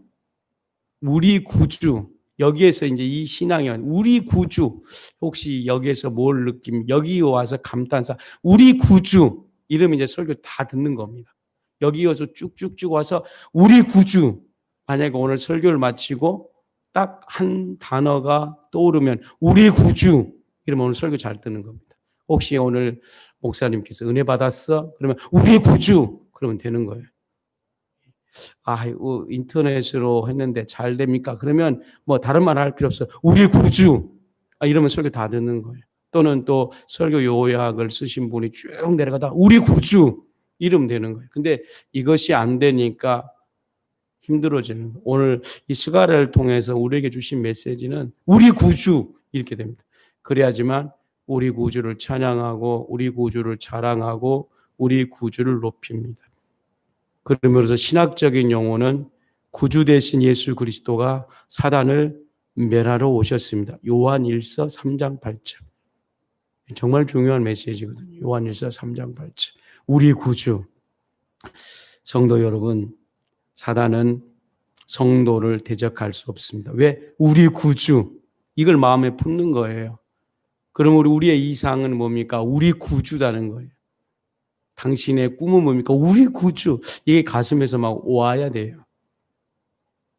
우리 구주, 여기에서 이제 이 신앙이 우리 구주, 혹시 여기에서 뭘 느낌, 여기 와서 감탄사, 우리 구주, 이러면 이제 설교 다 듣는 겁니다. 여기 와서 쭉쭉쭉 와서 우리 구주, 만약에 오늘 설교를 마치고 딱 한 단어가 떠오르면 우리 구주, 이러면 오늘 설교 잘 듣는 겁니다. 혹시 오늘 목사님께서 은혜 받았어? 그러면 우리 구주, 그러면 되는 거예요. 인터넷으로 했는데 잘 됩니까? 그러면 뭐 다른 말 할 필요 없어. 우리 구주. 이러면 설교 다 듣는 거예요. 또는 또 설교 요약을 쓰신 분이 쭉 내려가다 우리 구주 이러면 되는 거예요. 근데 이것이 안 되니까 힘들어지는 거예요. 오늘 이 스가랴를 통해서 우리에게 주신 메시지는 우리 구주 이렇게 됩니다. 그래야지만 우리 구주를 찬양하고 우리 구주를 자랑하고 우리 구주를 높입니다. 그러면서 신학적인 용어는 구주 되신 예수 그리스도가 사단을 멸하러 오셨습니다. 요한일서 3장 8절. 정말 중요한 메시지거든요. 요한일서 3장 8절. 우리 구주. 성도 여러분, 사단은 성도를 대적할 수 없습니다. 왜? 우리 구주. 이걸 마음에 품는 거예요. 그럼 우리의 이상은 뭡니까? 우리 구주다는 거예요. 당신의 꿈은 뭡니까? 우리 구주. 이게 가슴에서 막 와야 돼요.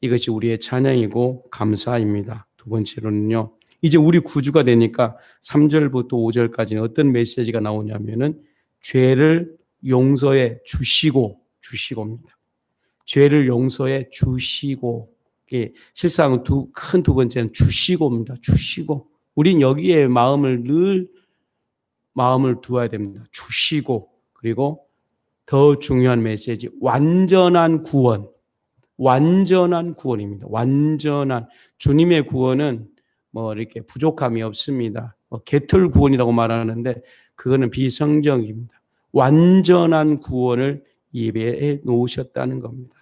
이것이 우리의 찬양이고 감사입니다. 두 번째로는요. 이제 우리 구주가 되니까 3절부터 5절까지는 어떤 메시지가 나오냐면은 죄를 용서해 주시고입니다. 죄를 용서해 주시고. 실상은 큰 두 번째는 주시고입니다. 주시고. 우린 여기에 마음을 두어야 됩니다. 주시고. 그리고 더 중요한 메시지, 완전한 구원입니다. 완전한 주님의 구원은 뭐 이렇게 부족함이 없습니다. 개털 구원이라고 말하는데 그거는 비성경입니다. 완전한 구원을 예배해 놓으셨다는 겁니다.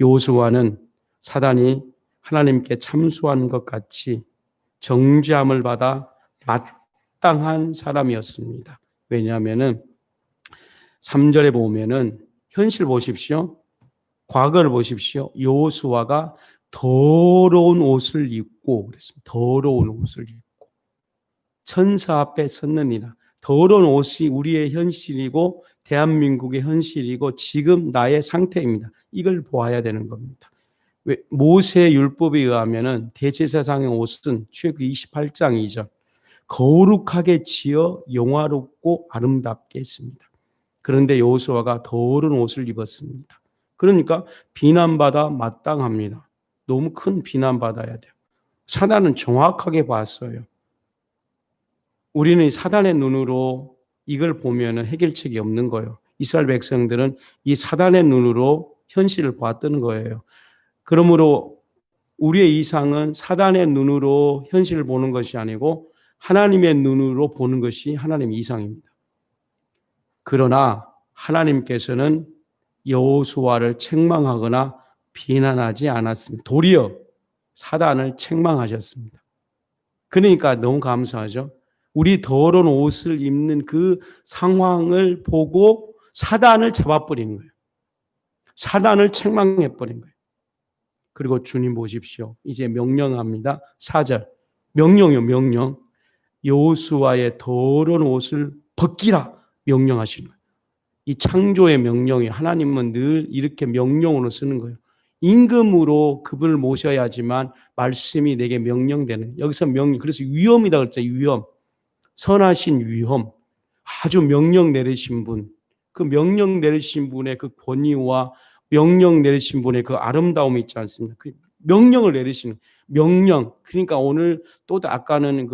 여호수아는 사단이 하나님께 참소한 것 같이 정죄함을 받아 마땅한 사람이었습니다. 왜냐하면은 3절에 보면은 현실 보십시오. 과거를 보십시오. 여호수아가 더러운 옷을 입고 그랬습니다. 더러운 옷을 입고 천사 앞에 섰느니라. 더러운 옷이 우리의 현실이고 대한민국의 현실이고 지금 나의 상태입니다. 이걸 보아야 되는 겁니다. 왜? 모세의 율법에 의하면은 대제사장의 옷은 출애굽기 28장 2절 거룩하게 지어 영화롭고 아름답게 했습니다. 그런데 여호수아가 더러운 옷을 입었습니다. 그러니까 비난받아 마땅합니다. 너무 큰 비난받아야 돼요. 사단은 정확하게 봤어요. 우리는 사단의 눈으로 이걸 보면 해결책이 없는 거예요. 이스라엘 백성들은 이 사단의 눈으로 현실을 봤던 거예요. 그러므로 우리의 이상은 사단의 눈으로 현실을 보는 것이 아니고 하나님의 눈으로 보는 것이 하나님의 이상입니다. 그러나 하나님께서는 여호수아를 책망하거나 비난하지 않았습니다. 도리어 사단을 책망하셨습니다. 그러니까 너무 감사하죠. 우리 더러운 옷을 입는 그 상황을 보고 사단을 잡아버리는 거예요. 사단을 책망해버린 거예요. 그리고 주님 보십시오. 이제 명령합니다. 4절. 명령이요, 명령. 여호수아의 더러운 옷을 벗기라. 명령하시는 거예요. 이 창조의 명령이 하나님은 늘 이렇게 명령으로 쓰는 거예요. 임금으로 그분을 모셔야지만 말씀이 내게 명령되는. 여기서 명령. 그래서 위엄이라고 그랬죠. 위엄. 선하신 위엄. 아주 명령 내리신 분. 그 명령 내리신 분의 그 권위와 명령 내리신 분의 그 아름다움이 있지 않습니까? 그 명령을 내리시는 명령. 그러니까 오늘 또 아까는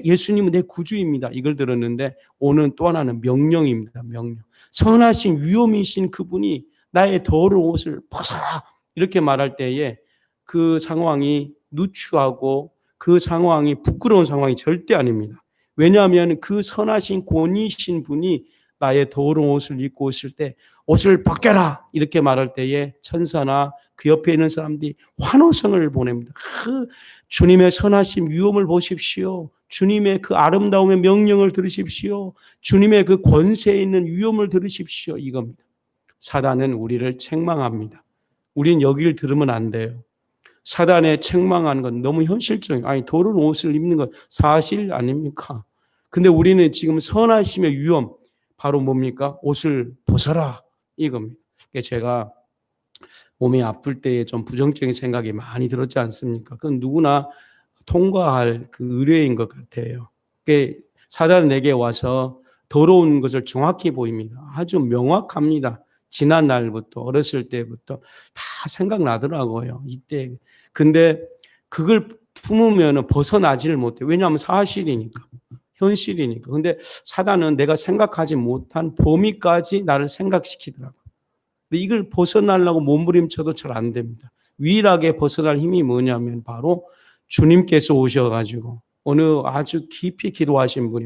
예수님은 내 구주입니다. 이걸 들었는데 오늘 또 하나는 명령입니다. 명령. 선하신 위엄이신 그분이 나의 더러운 옷을 벗어라. 이렇게 말할 때에 그 상황이 누추하고 그 상황이 부끄러운 상황이 절대 아닙니다. 왜냐하면 그 선하신 권위이신 분이 나의 더러운 옷을 입고 있을 때 옷을 벗겨라 이렇게 말할 때에 천사나 그 옆에 있는 사람들이 환호성을 보냅니다. 그 주님의 선하심 위엄을 보십시오. 주님의 그 아름다움의 명령을 들으십시오. 주님의 그 권세에 있는 위엄을 들으십시오. 이겁니다. 사단은 우리를 책망합니다. 우린 여기를 들으면 안 돼요. 사단의 책망하는 건 너무 현실적인, 아니 더러운 옷을 입는 건 사실 아닙니까? 근데 우리는 지금 선하심의 위엄, 바로 뭡니까? 옷을 벗어라, 이겁니다. 제가 몸이 아플 때에 좀 부정적인 생각이 많이 들었지 않습니까? 그건 누구나 통과할 그 의뢰인 것 같아요. 사단은 내게 와서 더러운 것을 정확히 보입니다. 아주 명확합니다. 지난 날부터, 어렸을 때부터 다 생각나더라고요. 이때. 근데 그걸 품으면 벗어나지를 못해요. 왜냐하면 사실이니까. 현실이니까. 근데 사단은 내가 생각하지 못한 범위까지 나를 생각시키더라고요. 근데 이걸 벗어나려고 몸부림쳐도 잘 안 됩니다. 유일하게 벗어날 힘이 뭐냐면 바로 주님께서 오셔가지고 어느 아주 깊이 기도하신 분이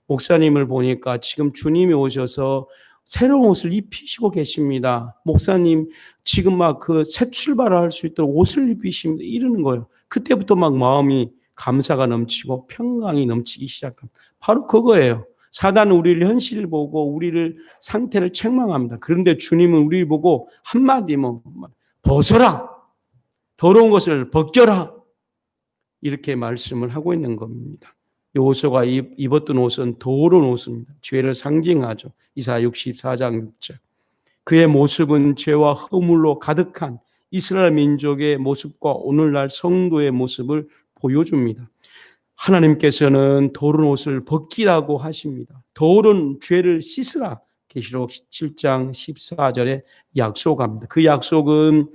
목사님을 보니까 지금 주님이 오셔서 새로운 옷을 입히시고 계십니다. 목사님 지금 막 그 새 출발을 할 수 있도록 옷을 입히십니다. 이러는 거예요. 그때부터 막 마음이 감사가 넘치고 평강이 넘치기 시작합니다. 바로 그거예요. 사단은 우리를 현실을 보고 우리를 상태를 책망합니다. 그런데 주님은 우리를 보고 한마디 벗어라. 더러운 것을 벗겨라. 이렇게 말씀을 하고 있는 겁니다. 여호수아가 입었던 옷은 더러운 옷입니다. 죄를 상징하죠. 이사야 64장 6절. 그의 모습은 죄와 허물로 가득한 이스라엘 민족의 모습과 오늘날 성도의 모습을 보여줍니다. 하나님께서는 더러운 옷을 벗기라고 하십니다. 더러운 죄를 씻으라. 계시록 7장 14절에 약속합니다. 그 약속은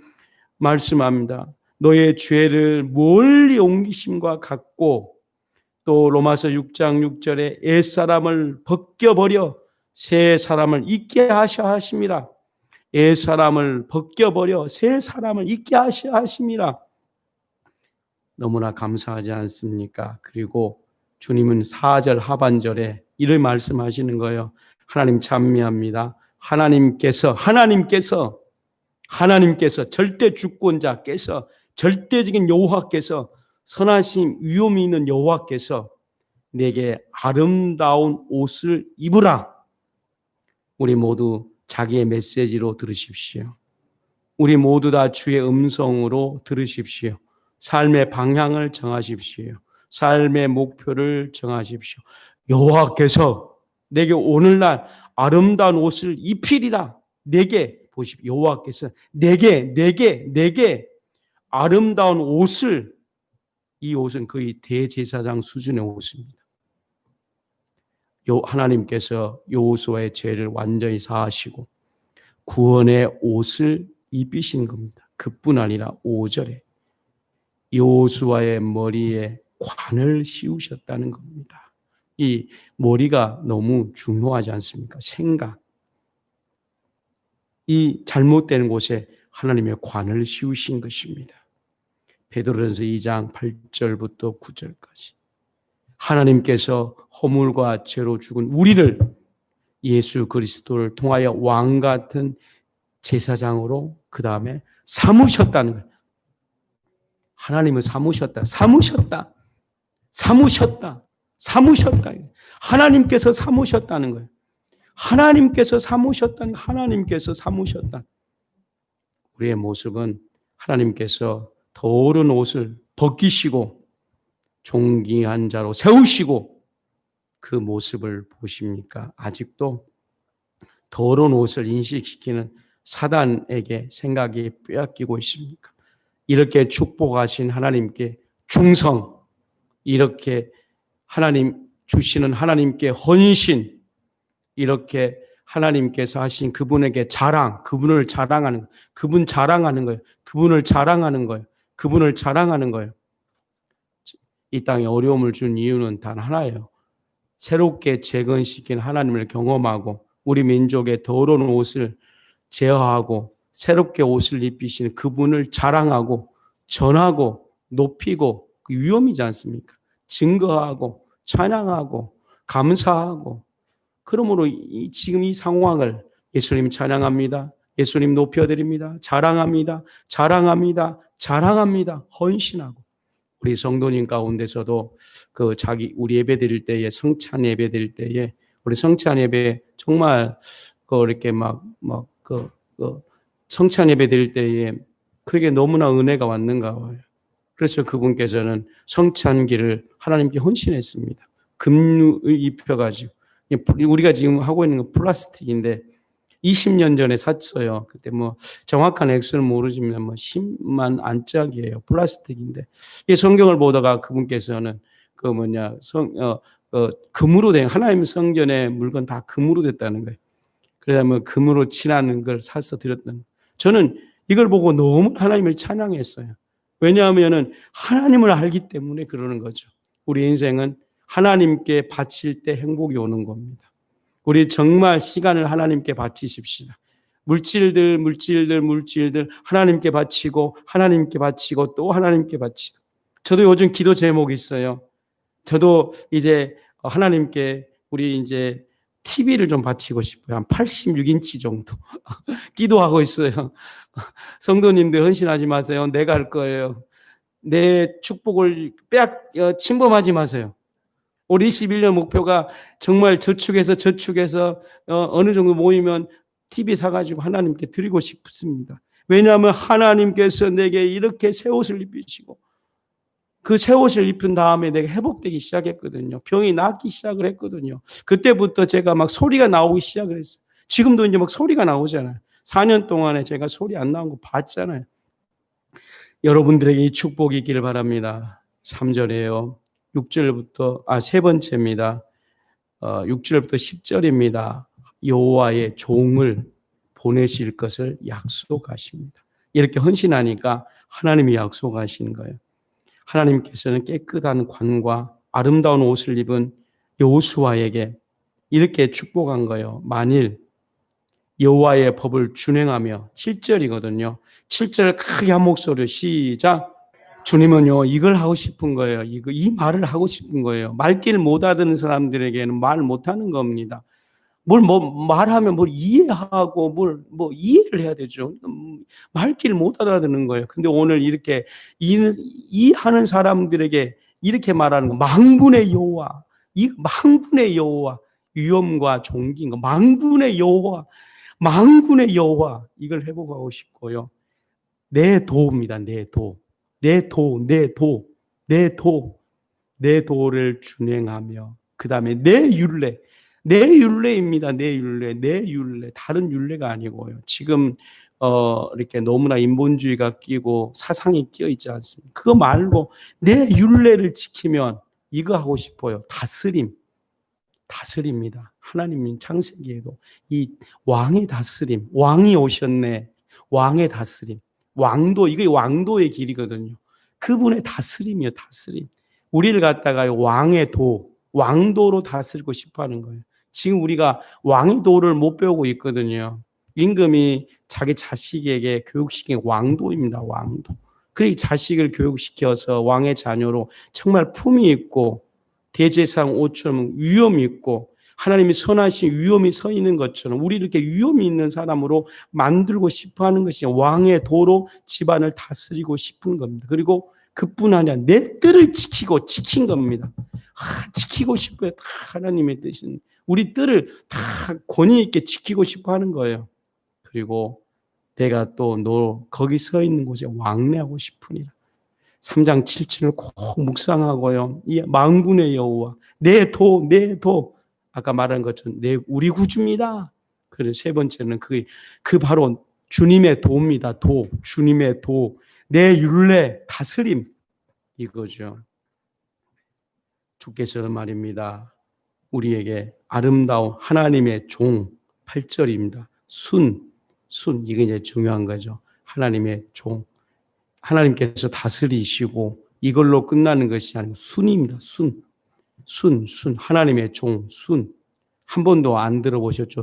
말씀합니다. 너의 죄를 멀리 옮기심과 같고 또 로마서 6장 6절에 옛사람을 벗겨버려 새 사람을 있게 하셔 하심이라. 옛사람을 벗겨버려 새 사람을 있게 하셔 하심이라. 너무나 감사하지 않습니까? 그리고 주님은 4절 하반절에 이를 말씀하시는 거예요. 하나님 찬미합니다. 하나님께서 절대 주권자께서 절대적인 여호와께서 선하심 위엄이 있는 여호와께서 내게 아름다운 옷을 입으라. 우리 모두 자기의 메시지로 들으십시오. 우리 모두 다 주의 음성으로 들으십시오. 삶의 방향을 정하십시오. 삶의 목표를 정하십시오. 여호와께서 내게 오늘날 아름다운 옷을 입히리라. 내게 보십시오. 여호와께서 내게 아름다운 옷을, 이 옷은 거의 대제사장 수준의 옷입니다. 하나님께서 여호수아의 죄를 완전히 사하시고 구원의 옷을 입히신 겁니다. 그뿐 아니라 5절에 여호수아의 머리에 관을 씌우셨다는 겁니다. 이 머리가 너무 중요하지 않습니까? 생각. 이 잘못된 곳에 하나님의 관을 씌우신 것입니다. 베드로전서 2장 8절부터 9절까지 하나님께서 허물과 죄로 죽은 우리를 예수 그리스도를 통하여 왕 같은 제사장으로 그 다음에 삼으셨다는 거예요. 하나님은 삼으셨다. 하나님께서 삼으셨다는 거예요. 하나님께서 삼으셨다. 우리의 모습은 하나님께서 더러운 옷을 벗기시고 존귀한 자로 세우시고 그 모습을 보십니까? 아직도 더러운 옷을 인식시키는 사단에게 생각이 빼앗기고 있습니까? 이렇게 축복하신 하나님께 충성, 이렇게 하나님 주시는 하나님께 헌신, 이렇게 하나님께서 하신 그분에게 자랑, 그분을 자랑하는 거예요. 그분을 자랑하는 거예요. 이 땅에 어려움을 준 이유는 단 하나예요. 새롭게 재건시킨 하나님을 경험하고 우리 민족의 더러운 옷을 제어하고 새롭게 옷을 입히시는 그분을 자랑하고 전하고 높이고 그 위험이지 않습니까? 증거하고 찬양하고 감사하고. 그러므로 지금 이 상황을 예수님 찬양합니다. 예수님 높여드립니다. 자랑합니다. 헌신하고 우리 성도님 가운데서도 우리 예배 드릴 때에, 성찬 예배 드릴 때에, 우리 성찬 예배 정말 이렇게 성찬 예배 드릴 때에 그게 너무나 은혜가 왔는가 봐요. 그래서 그분께서는 성찬기를 하나님께 헌신했습니다. 금을 입혀가지고. 우리가 지금 하고 있는 건 플라스틱인데 20년 전에 샀어요. 그때 정확한 액수는 모르지만 10만 안짝이에요. 플라스틱인데. 이 성경을 보다가 그분께서는 금으로 된, 하나님 성전의 물건 다 금으로 됐다는 거예요. 그러면 금으로 칠하는 걸 사서 드렸던. 저는 이걸 보고 너무 하나님을 찬양했어요. 왜냐하면 하나님을 알기 때문에 그러는 거죠. 우리 인생은 하나님께 바칠 때 행복이 오는 겁니다. 우리 정말 시간을 하나님께 바치십시다. 물질들 하나님께 바치고 또 하나님께 바치고. 저도 요즘 기도 제목이 있어요. 저도 이제 하나님께 우리 이제 TV를 좀 바치고 싶어요. 한 86인치 정도. 기도하고 있어요. 성도님들 헌신하지 마세요. 내가 할 거예요. 내 축복을 침범하지 마세요. 우리 21년 목표가 정말 저축해서 어느 정도 모이면 TV 사가지고 하나님께 드리고 싶습니다. 왜냐하면 하나님께서 내게 이렇게 새 옷을 입히시고 그 새 옷을 입은 다음에 내가 회복되기 시작했거든요. 병이 낫기 시작을 했거든요. 그때부터 제가 막 소리가 나오기 시작을 했어요. 지금도 이제 막 소리가 나오잖아요. 4년 동안에 제가 소리 안 나온 거 봤잖아요. 여러분들에게 이 축복이 있기를 바랍니다. 3절이에요. 6절부터, 세 번째입니다. 6절부터 10절입니다. 여호와의 종을 보내실 것을 약속하십니다. 이렇게 헌신하니까 하나님이 약속하시는 거예요. 하나님께서는 깨끗한 관과 아름다운 옷을 입은 여호수아에게 이렇게 축복한 거예요. 만일 여호와의 법을 준행하며 7절이거든요. 7절 크게 한 목소리로 시작. 주님은요 이걸 하고 싶은 거예요. 이 말을 하고 싶은 거예요. 말귀를 못 알아듣는 사람들에게는 말 못하는 겁니다. 말하면 뭘 이해하고 이해를 해야 되죠. 말귀를 못 알아듣는 거예요. 근데 오늘 이렇게 이해하는 사람들에게 이렇게 말하는 거, 망군의 여호와, 이 망군의 여호와, 위엄과 존귀인 거, 망군의 여호와, 이걸 회복하고 싶고요. 내 도입니다. 내 도를 준행하며 그 다음에 내 율례입니다. 내 율례. 다른 율례가 아니고요. 지금 이렇게 너무나 인본주의가 끼고 사상이 끼어 있지 않습니까? 그거 말고 내 율례를 지키면 이거 하고 싶어요. 다스립니다. 하나님 창세기에도 이 왕의 다스림, 왕이 오셨네. 왕의 다스림. 이게 왕도의 길이거든요. 그분의 다스림이요, 다스림. 우리를 갖다가 왕도로 다스리고 싶어 하는 거예요. 지금 우리가 왕의 도를 못 배우고 있거든요. 임금이 자기 자식에게 교육시킨 왕도입니다, 왕도. 그리고 자식을 교육시켜서 왕의 자녀로 정말 품이 있고 대제사장 옷처럼 위엄이 있고 하나님이 선하신 위엄이 서 있는 것처럼 우리 이렇게 위엄이 있는 사람으로 만들고 싶어 하는 것이 왕의 도로 집안을 다스리고 싶은 겁니다. 그리고 그뿐 아니라 내 뜰을 지킨 겁니다. 지키고 싶어요. 다 하나님의 뜻인 우리 뜰을 다 권위 있게 지키고 싶어 하는 거예요. 그리고 내가 또 너 거기 서 있는 곳에 왕래하고 싶으니라. 3장 7절을 꼭 묵상하고요. 이 만군의 여호와, 내 도. 아까 말한 것처럼 우리 구주입니다. 그리고 세 번째는 그 바로 주님의 도입니다. 주님의 도. 내 율례, 다스림. 이거죠. 주께서는 말입니다. 우리에게 아름다운 하나님의 종, 8절입니다. 이게 이제 중요한 거죠. 하나님의 종. 하나님께서 다스리시고 이걸로 끝나는 것이 아니고 순입니다. 하나님의 종, 한 번도 안 들어보셨죠?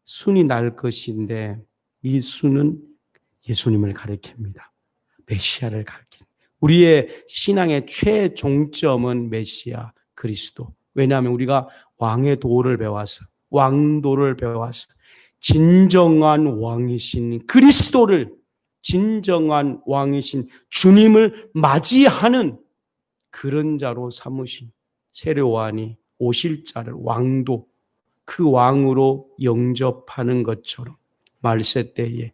순이 날 것인데 이 순은 예수님을 가리킵니다. 메시아를 가리킵니다. 우리의 신앙의 최종점은 메시아 그리스도. 왜냐하면 우리가 왕도를 배워서 진정한 왕이신 그리스도를 진정한 왕이신 주님을 맞이하는 그런 자로 삼으신 세례요한이 오실 자를 왕도 그 왕으로 영접하는 것처럼 말세 때에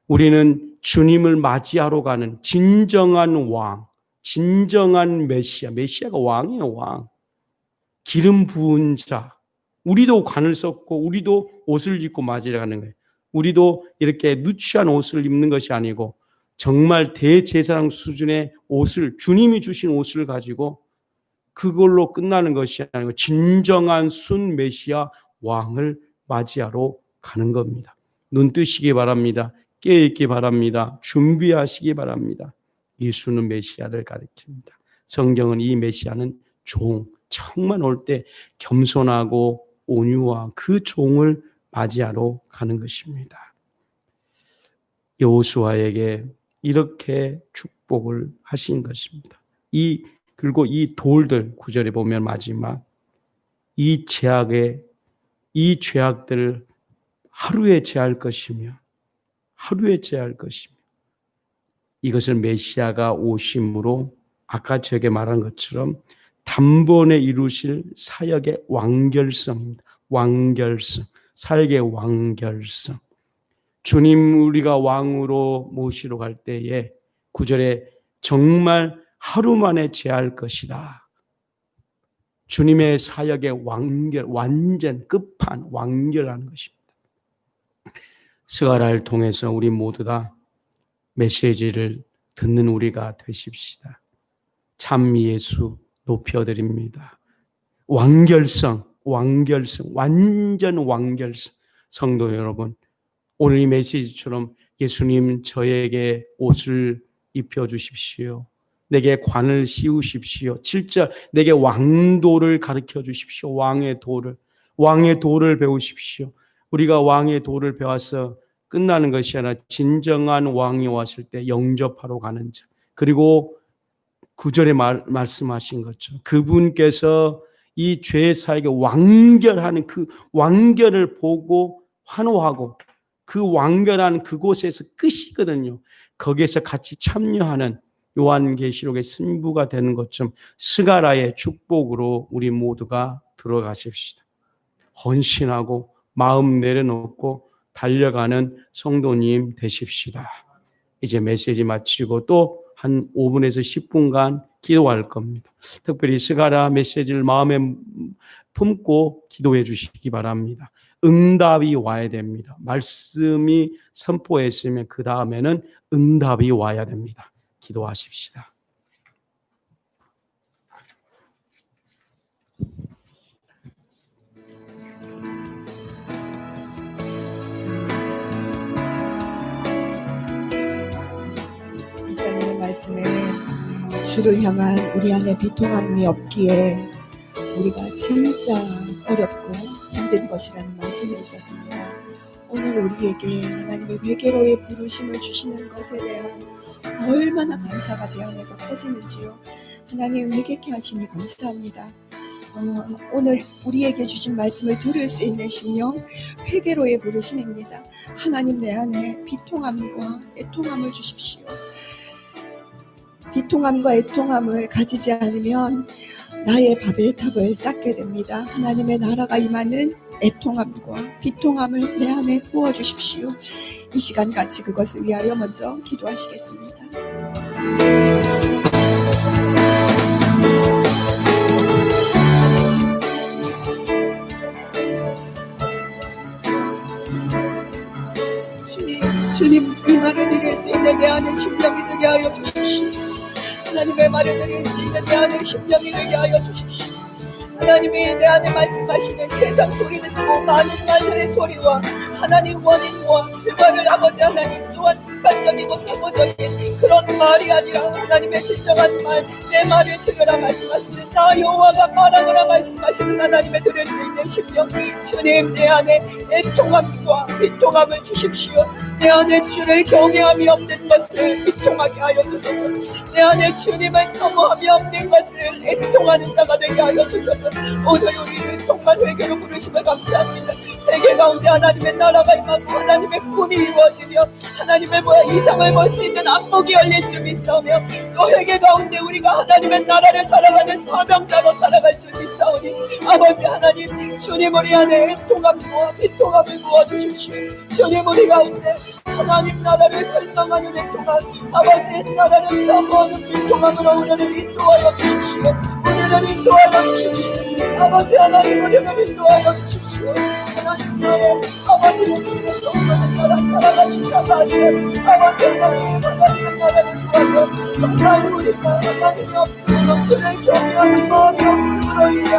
우리는 주님을 맞이하러 가는 진정한 왕, 진정한 메시아가 왕이에요, 왕. 기름 부은 자, 우리도 관을 썼고 우리도 옷을 입고 맞이해 가는 거예요. 우리도 이렇게 누추한 옷을 입는 것이 아니고 정말 대제사장 수준의 옷을, 주님이 주신 옷을 가지고 그걸로 끝나는 것이 아니고 진정한 순 메시아 왕을 맞이하러 가는 겁니다. 눈 뜨시기 바랍니다. 깨어있기 바랍니다. 준비하시기 바랍니다. 예수는 메시아를 가리킵니다. 성경은 이 메시아는 종, 처음만 올 때 겸손하고 온유와 그 종을 맞이하러 가는 것입니다. 여호수아에게 이렇게 축복을 하신 것입니다. 그리고 이 돌들, 9절에 보면 마지막 이 죄악들을 하루에 제할 것이며 이것을 메시아가 오심으로 아까 저에게 말한 것처럼 단번에 이루실 사역의 완결성입니다. 사역의 완결성. 주님 우리가 왕으로 모시러 갈 때에 9절에 정말 하루 만에 제할 것이다. 주님의 사역의 완전 끝판, 완결하는 것입니다. 스가랴를 통해서 우리 모두 다 메시지를 듣는 우리가 되십시다. 참 예수 높여드립니다. 완전 완결성. 성도 여러분, 오늘 이 메시지처럼 예수님 저에게 옷을 입혀주십시오. 내게 관을 씌우십시오. 7절 내게 왕도를 가르쳐 주십시오. 왕의 도를 배우십시오. 우리가 왕의 도를 배워서 끝나는 것이 아니라 진정한 왕이 왔을 때 영접하러 가는 자. 그리고 9절에 말씀하신 것처럼 그분께서 이 죄 사에게 완결하는 그 완결을 보고 환호하고 그 완결하는 그곳에서 끝이거든요. 거기에서 같이 참여하는 요한계시록의 신부가 되는 것처럼 스가랴의 축복으로 우리 모두가 들어가십시다. 헌신하고 마음 내려놓고 달려가는 성도님 되십시다. 이제 메시지 마치고 또 한 5분에서 10분간 기도할 겁니다. 특별히 스가랴 메시지를 마음에 품고 기도해 주시기 바랍니다. 응답이 와야 됩니다. 말씀이 선포했으면 그 다음에는 응답이 와야 됩니다. 기도하십시다. 목사님의 말씀에 주를 향한 우리 안에 비통함이 없기에 우리가 진짜 어렵고 힘든 것이라는 말씀이 있었습니다. 오늘 우리에게 하나님의 회개로의 부르심을 주시는 것에 대한 얼마나 감사가 제 안에서 터지는지요. 하나님 회개케 하시니 감사합니다. 오늘 우리에게 주신 말씀을 들을 수 있는 심령, 회개로의 부르심입니다. 하나님 내 안에 비통함과 애통함을 주십시오. 비통함과 애통함을 가지지 않으면 나의 바벨탑을 쌓게 됩니다. 하나님의 나라가 임하는 애통함과 비통함을 내 안에 부어주십시오. 이 시간 같이 그것을 위하여 먼저 기도하시겠습니다. 주님 이 말을 드릴 수 있는 내 안에 심령이 되게 하여 주십시오. 하나님의 말을 드릴 수 있는 내 안에 심령이 되게 하여 주십시오. 하나님이 내 안에 말씀하시는 세상 소리 듣고 많은 말들의 소리와 하나님 원인과 결과를 아버지 하나님 또한 반적이고 사고적인 그런 말이 아니라 하나님의 진정한 말, 내 말을 들으라 말씀하시는 나 여호와가 말하노라 말씀하시는 하나님의 들을 수 있는 심령, 주님 내 안에 애통함과 비통함을 주십시오. 내 안에 주를 경외함이 없는 것을 비통하게 하여 주소서. 내 안에 주님을 사모함이 없는 것을 애통하는 자가 되게 하여 주소서. 오늘 우리를 정말 회개로 부르심을 감사합니다. 회개 가운데 하나님의 나라가 임하고 하나님의 꿈이 이루어지며 하나님의 이성을 볼 수 있는 안목이 열릴 줄 믿사오며 또 회개 가운데 우리가 하나님의 나라를 살아가는 사명자로 살아갈 줄 믿사오니 아버지 하나님, 주님 우리 안에 애통함을 부어주십시오. 주님 우리 가운데 하나님 나라를 갈망하는 애통함, 아버지의 나라를 사모하는 민통함으로 우리를 인도하여 주십시오. 우리를 인도하여 주십시오. 아버지 하나님, 우리를 인도하여 주십시오. 하나님 나의 아버지의 주의 성령의 나라 살아가는 자가 아니라 아버지 하나님, 하나님의 나라를 구하여 정말 우리가 하나님이 없음으로 주를 경외하는 마음이 없음으로 인해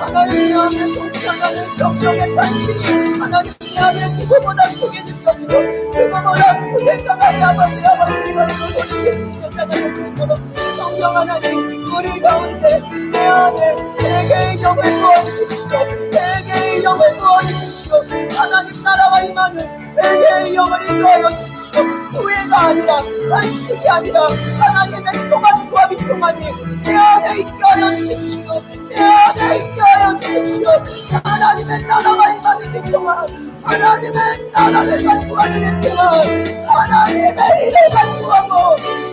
하나님 안에 동참하는 성령의 탄신이 하나님 안에 그거보다 크게 느껴지고 그거보다 크게 강하게 아버지 이만으로 돌이킬 수 있는 자가 될 수 있도록 성령 하나님 우리 가운데 내 안에 회개의 영을 부어주십시오. 회개의 영을 부어주십시오. 하나님 나라와 임하는 회개의 영을 인도하여 주십시오. 후회가 아니라 단식이 아니라 하나님의 통함과 민통함이 내 안에 있게 하여 주십시오. 내 안에 있게 하여 주십시오. 하나님의 나라와 임하는 민통함, 하나님의 나라를 간구하는 민통함, 하나님의 일을 간구하고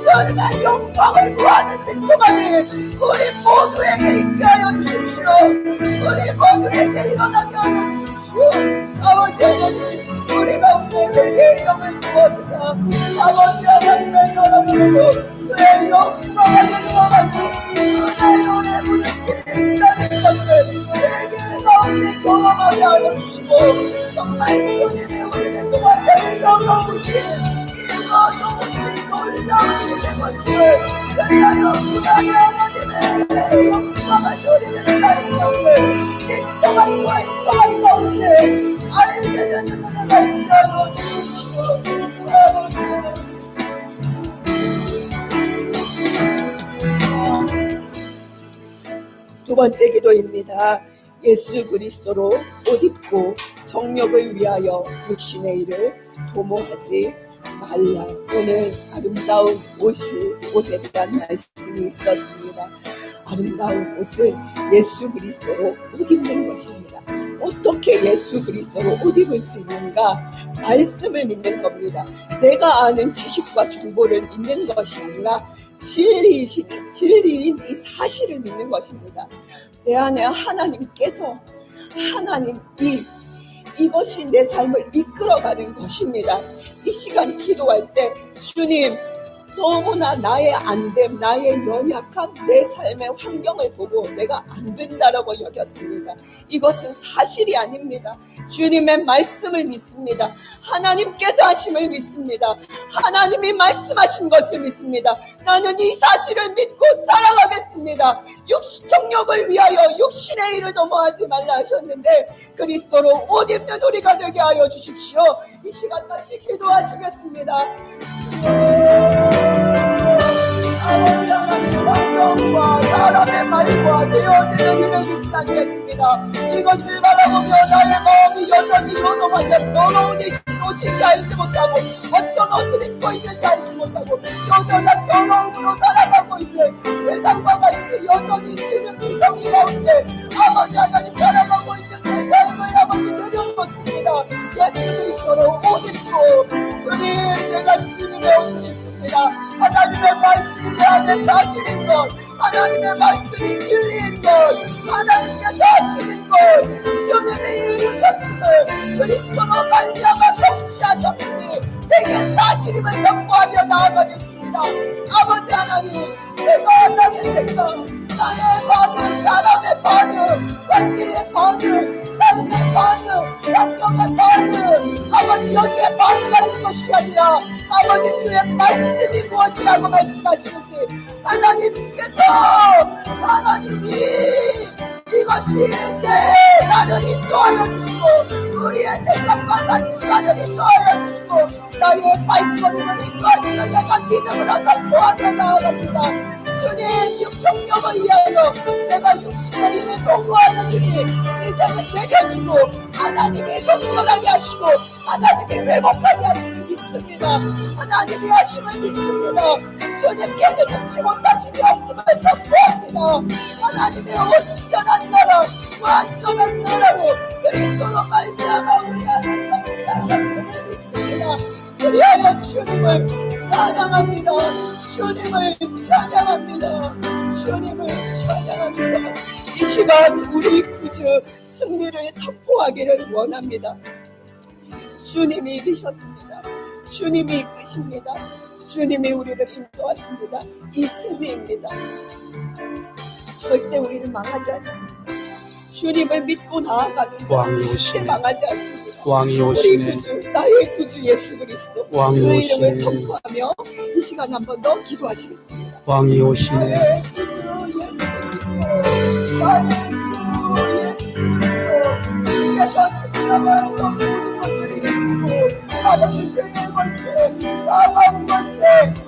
하나님의 영광을 구하는 민통함이 우리 모두에게 있게 하여 주십시오. 우리 모두에게 일어나게 하여 주십시오. 아버지 하나님, 우리 가운데 회개의 영을 부어주사 아버지 하나님의 나라를 보고 그의 영광을 누워가지고 그의 눈에 부딪힘이 있다는 것을 회개의 가운데 경험하게 하여 주시고 정말 주님이 우리를 도와서 적어오신 이거놓으신 놀라운 것을 그리하여 그날의 하나님의 영광을 누리는 자인 것을 인정하고 인정한 가운데 알게 되는 은혜가 있게 하여 주십시오. 두 번째 기도입니다. 예수 그리스도로 옷 입고 정욕을 위하여 육신의 일을 도모하지 말라. 오늘 아름다운 옷에 대한 말씀이 있었습니다. 아름다운 옷은 예수 그리스도로 옷 입는 것입니다. 어떻게 예수 그리스도로 옷 입을 수 있는가? 말씀을 믿는 겁니다. 내가 아는 지식과 정보를 믿는 것이 아니라 진리인 이 사실을 믿는 것입니다. 내 안에 하나님께서 이것이 내 삶을 이끌어가는 것입니다. 이 시간 기도할 때 주님, 너무나 나의 안됨, 나의 연약함, 내 삶의 환경을 보고 내가 안 된다라고 여겼습니다. 이것은 사실이 아닙니다. 주님의 말씀을 믿습니다. 하나님께서 하심을 믿습니다. 하나님이 말씀하신 것을 믿습니다. 나는 이 사실을 믿고 살아가겠습니다. 정욕을 위하여 육신의 일을 도모하지 말라 하셨는데 그리스도로 옷 입는 우리가 되게 하여 주십시오. 이 시간 같이 기도하시겠습니다. 아버지 하나님, 환경과 사람의 말과 되어지는 일을 믿지 않겠습니다. 이것을 바라보며 나의 마음이 여전히 요동하며 더러운 옷인지 알지 못하고 어떤 옷을 입고 있는지 알지 못하고 여전한 더러움으로 살아가고 있는 세상과 같이 여전히 지는 구성이 가운데 아버지 하나님 살아가고 있는 내 삶을 아버지 내려놓습니다. 예수 그리스도로 옷 입고 주님, 내가 주님의 옷을 입습니다. 하나님의 말씀이 내 안에 사실인 것, 하나님의 말씀이 진리인 것, 하나님께서 하시는 것, 주님이 이루셨음을 그리스도로 말미암아 성취하셨으니 내게 사실임을 선포하며 나아가겠습니다. 아버지 하나님, 내가 나의 생각, 나의 반응, 사람의 반응, 관계의 반응, 삶의 반응, 환경의 반응, 아버지 여기에 반응하는 것이 아니라 아버지 주의 말씀이 무엇이라고 말씀하시는지 하나님이 이것이 나를 인도하여 주시고 우리의 생각과 같이 나를 인도하여 주시고 나의 발걸음을 인도하시며 내가 믿음으로 선포하며 나아갑니다. 주님, 육성령을 위하여 내가 육신의 일을 도모하는 일이 이제는 내려주고 하나님이 성결하게 하시고 하나님이 회복하게 하심을 믿습니다. 하나님이 하심을 믿습니다. 주님께는 금치 못하심이 없음을 선포합니다. 하나님의 온전한 나라, 완전한 나라로 그리스도로 말미암아 우리 안에 성취하셨음을 믿습니다. 또한 우리 구주 승리를 선포하기를 원합니다. 주님이 이기셨습니다. 주님이 이끄십니다. 주님이 우리를 인도하십니다. 이 승리입니다. 절대 우리는 망하지 않습니다. 주님을 믿고 나아가는 자는 절대 망하지 않습니다. 왕이 우리 오시네. 구주, 나의 구주 예수 그리스도, 그 왕이 이름을 오시네. 선포하며 이 시간 한 번 더 기도하시겠습니다. 왕이 오시네. 나의 구주 예수 그리스도, 나의 주 예수 그리스도, 주께서 십자가에서 모든 것을 이기시고 하나님 죄의 권세, 사망 권세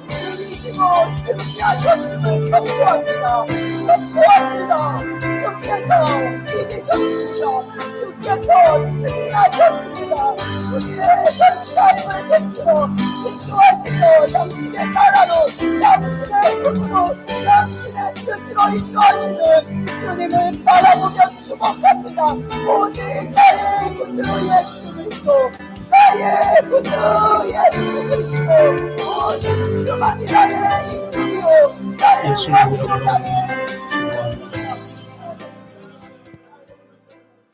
이기시고 승리하셨음을 선포합니다. 선포합니다. 주께서 이기셨습니다. 주께서 승리하셨습니다. 우리의 전투의 힘을 베풀어 인도하시며 당신의 나라로, 당신의 꿈으로, 당신의 뜻으로 인도하시는 주님을 바라보며 주목합니다. 오직 나의 구주 예수 그리스도, 나의 구주 예수 그리스도, 오직 주만이 나의 인품이요 나의 왕이요 나의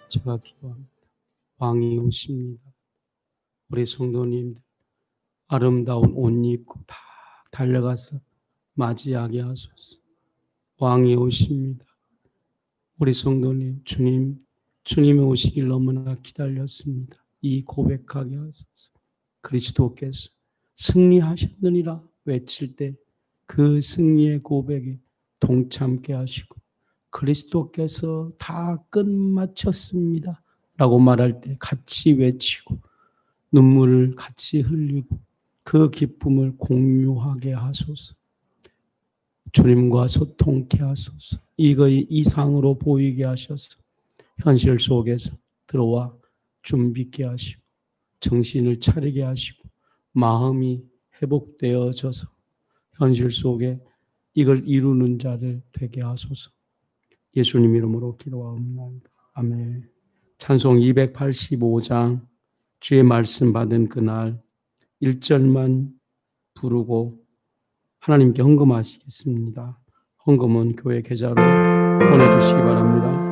제가 기도합니다. 왕이 오십니다. 우리 성도님들 아름다운 옷 입고 다 달려가서 맞이하게 하소서. 왕이 오십니다. 우리 성도님, 주님이 오시길 너무나 기다렸습니다. 이 고백하게 하소서. 그리스도께서 승리하셨느니라 외칠 때 그 승리의 고백에 동참케 하시고, 그리스도께서 다 끝마쳤습니다 라고 말할 때 같이 외치고 눈물을 같이 흘리고 그 기쁨을 공유하게 하소서. 주님과 소통케 하소서. 이거의 이상으로 보이게 하셔서 현실 속에서 들어와 준비케 하시고 정신을 차리게 하시고 마음이 회복되어져서 현실 속에 이걸 이루는 자들 되게 하소서. 예수님 이름으로 기도하옵나이다. 아멘. 찬송 285장 주의 말씀 받은 그날 1절만 부르고 하나님께 헌금하시겠습니다. 헌금은 교회 계좌로 보내주시기 바랍니다.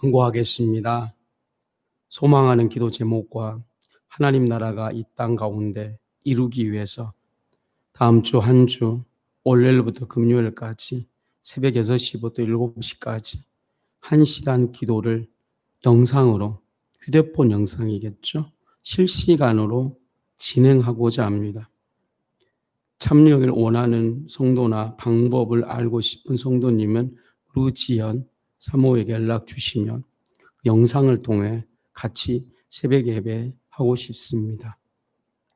광고하겠습니다. 소망하는 기도 제목과 하나님 나라가 이 땅 가운데 이루기 위해서 다음 주 한 주 월요일부터 금요일까지 새벽 6시부터 7시까지 1시간 기도를 영상으로, 휴대폰 영상이겠죠, 실시간으로 진행하고자 합니다. 참여를 원하는 성도나 방법을 알고 싶은 성도님은 루지연 사모에게 연락 주시면 영상을 통해 같이 새벽 예배하고 싶습니다.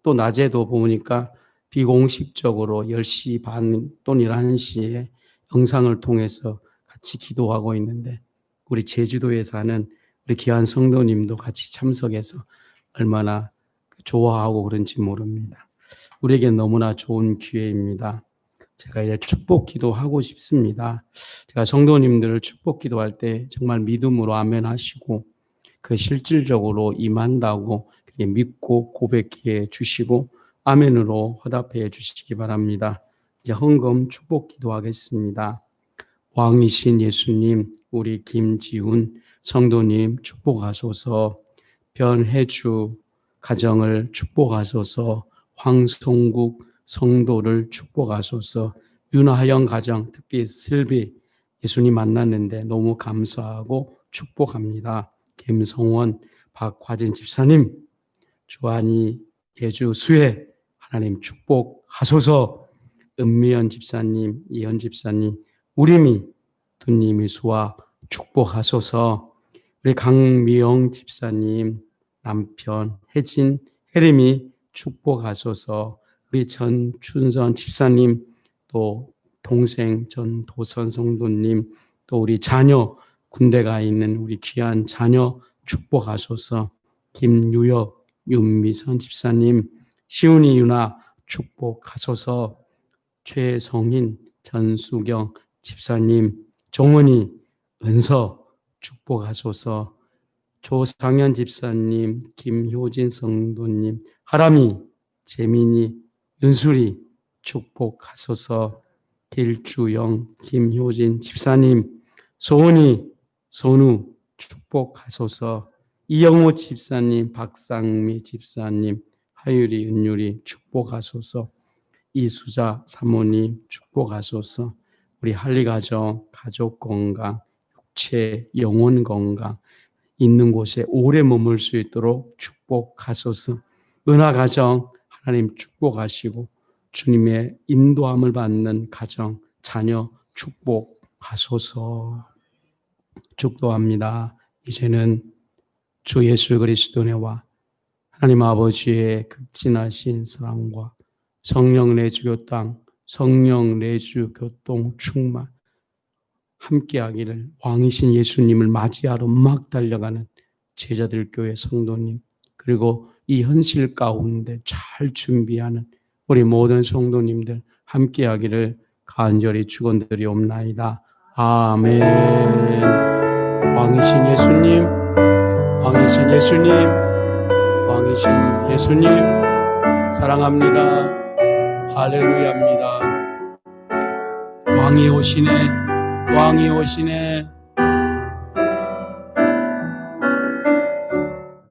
또 낮에도 보니까 비공식적으로 10시 반 또는 11시에 영상을 통해서 같이 기도하고 있는데, 우리 제주도에 사는 우리 귀한 성도님도 같이 참석해서 얼마나 좋아하고 그런지 모릅니다. 우리에게 너무나 좋은 기회입니다. 제가 이제 축복 기도하고 싶습니다. 제가 성도님들을 축복 기도할 때 정말 믿음으로 아멘 하시고 그 실질적으로 임한다고 믿고 고백해 주시고 아멘으로 화답해 주시기 바랍니다. 이제 헌금 축복 기도하겠습니다. 왕이신 예수님, 우리 김지훈 성도님 축복하소서. 변혜주 가정을 축복하소서. 황성국 성도를 축복하소서. 윤하영 가정, 특히 슬비 예수님 만났는데 너무 감사하고 축복합니다. 김성원, 박화진 집사님, 주한이 예주 수혜 하나님 축복하소서. 은미연 집사님, 이현 집사님, 우리미 두님이 수와 축복하소서. 우리 강미영 집사님 남편 혜진, 혜림이 축복하소서. 우리 전춘선 집사님, 또 동생 전도선 성도님, 또 우리 자녀 군대 가 있는 우리 귀한 자녀 축복하소서. 김유혁, 윤미선 집사님, 시훈이 유나 축복하소서. 최성인, 전수경 집사님, 종은이, 은서 축복하소서. 조상현 집사님, 김효진 성도님, 하람이, 재민이, 윤수리 축복하소서. 길주영, 김효진 집사님, 소은이, 선우 축복하소서. 이영호 집사님, 박상미 집사님, 하유리, 은유리 축복하소서. 이수자 사모님 축복하소서. 우리 할리가정 가족 건강, 육체 영혼 건강 있는 곳에 오래 머물 수 있도록 축복하소서. 은하가정 하나님 축복하시고 주님의 인도함을 받는 가정, 자녀 축복하소서. 축도합니다. 이제는 주 예수 그리스도의 와 하나님 아버지의 극진하신 사랑과 성령 내주 교당, 성령 내주 교통 충만 함께하기를 왕이신 예수님을 맞이하러 막 달려가는 제자들 교회 성도님, 그리고 이 현실 가운데 잘 준비하는 우리 모든 성도님들 함께하기를 간절히 축원드리옵나이다. 아멘. 왕이신 예수님, 왕이신 예수님, 왕이신 예수님 사랑합니다. 할렐루야입니다. 왕이 오시네, 왕이 오시네.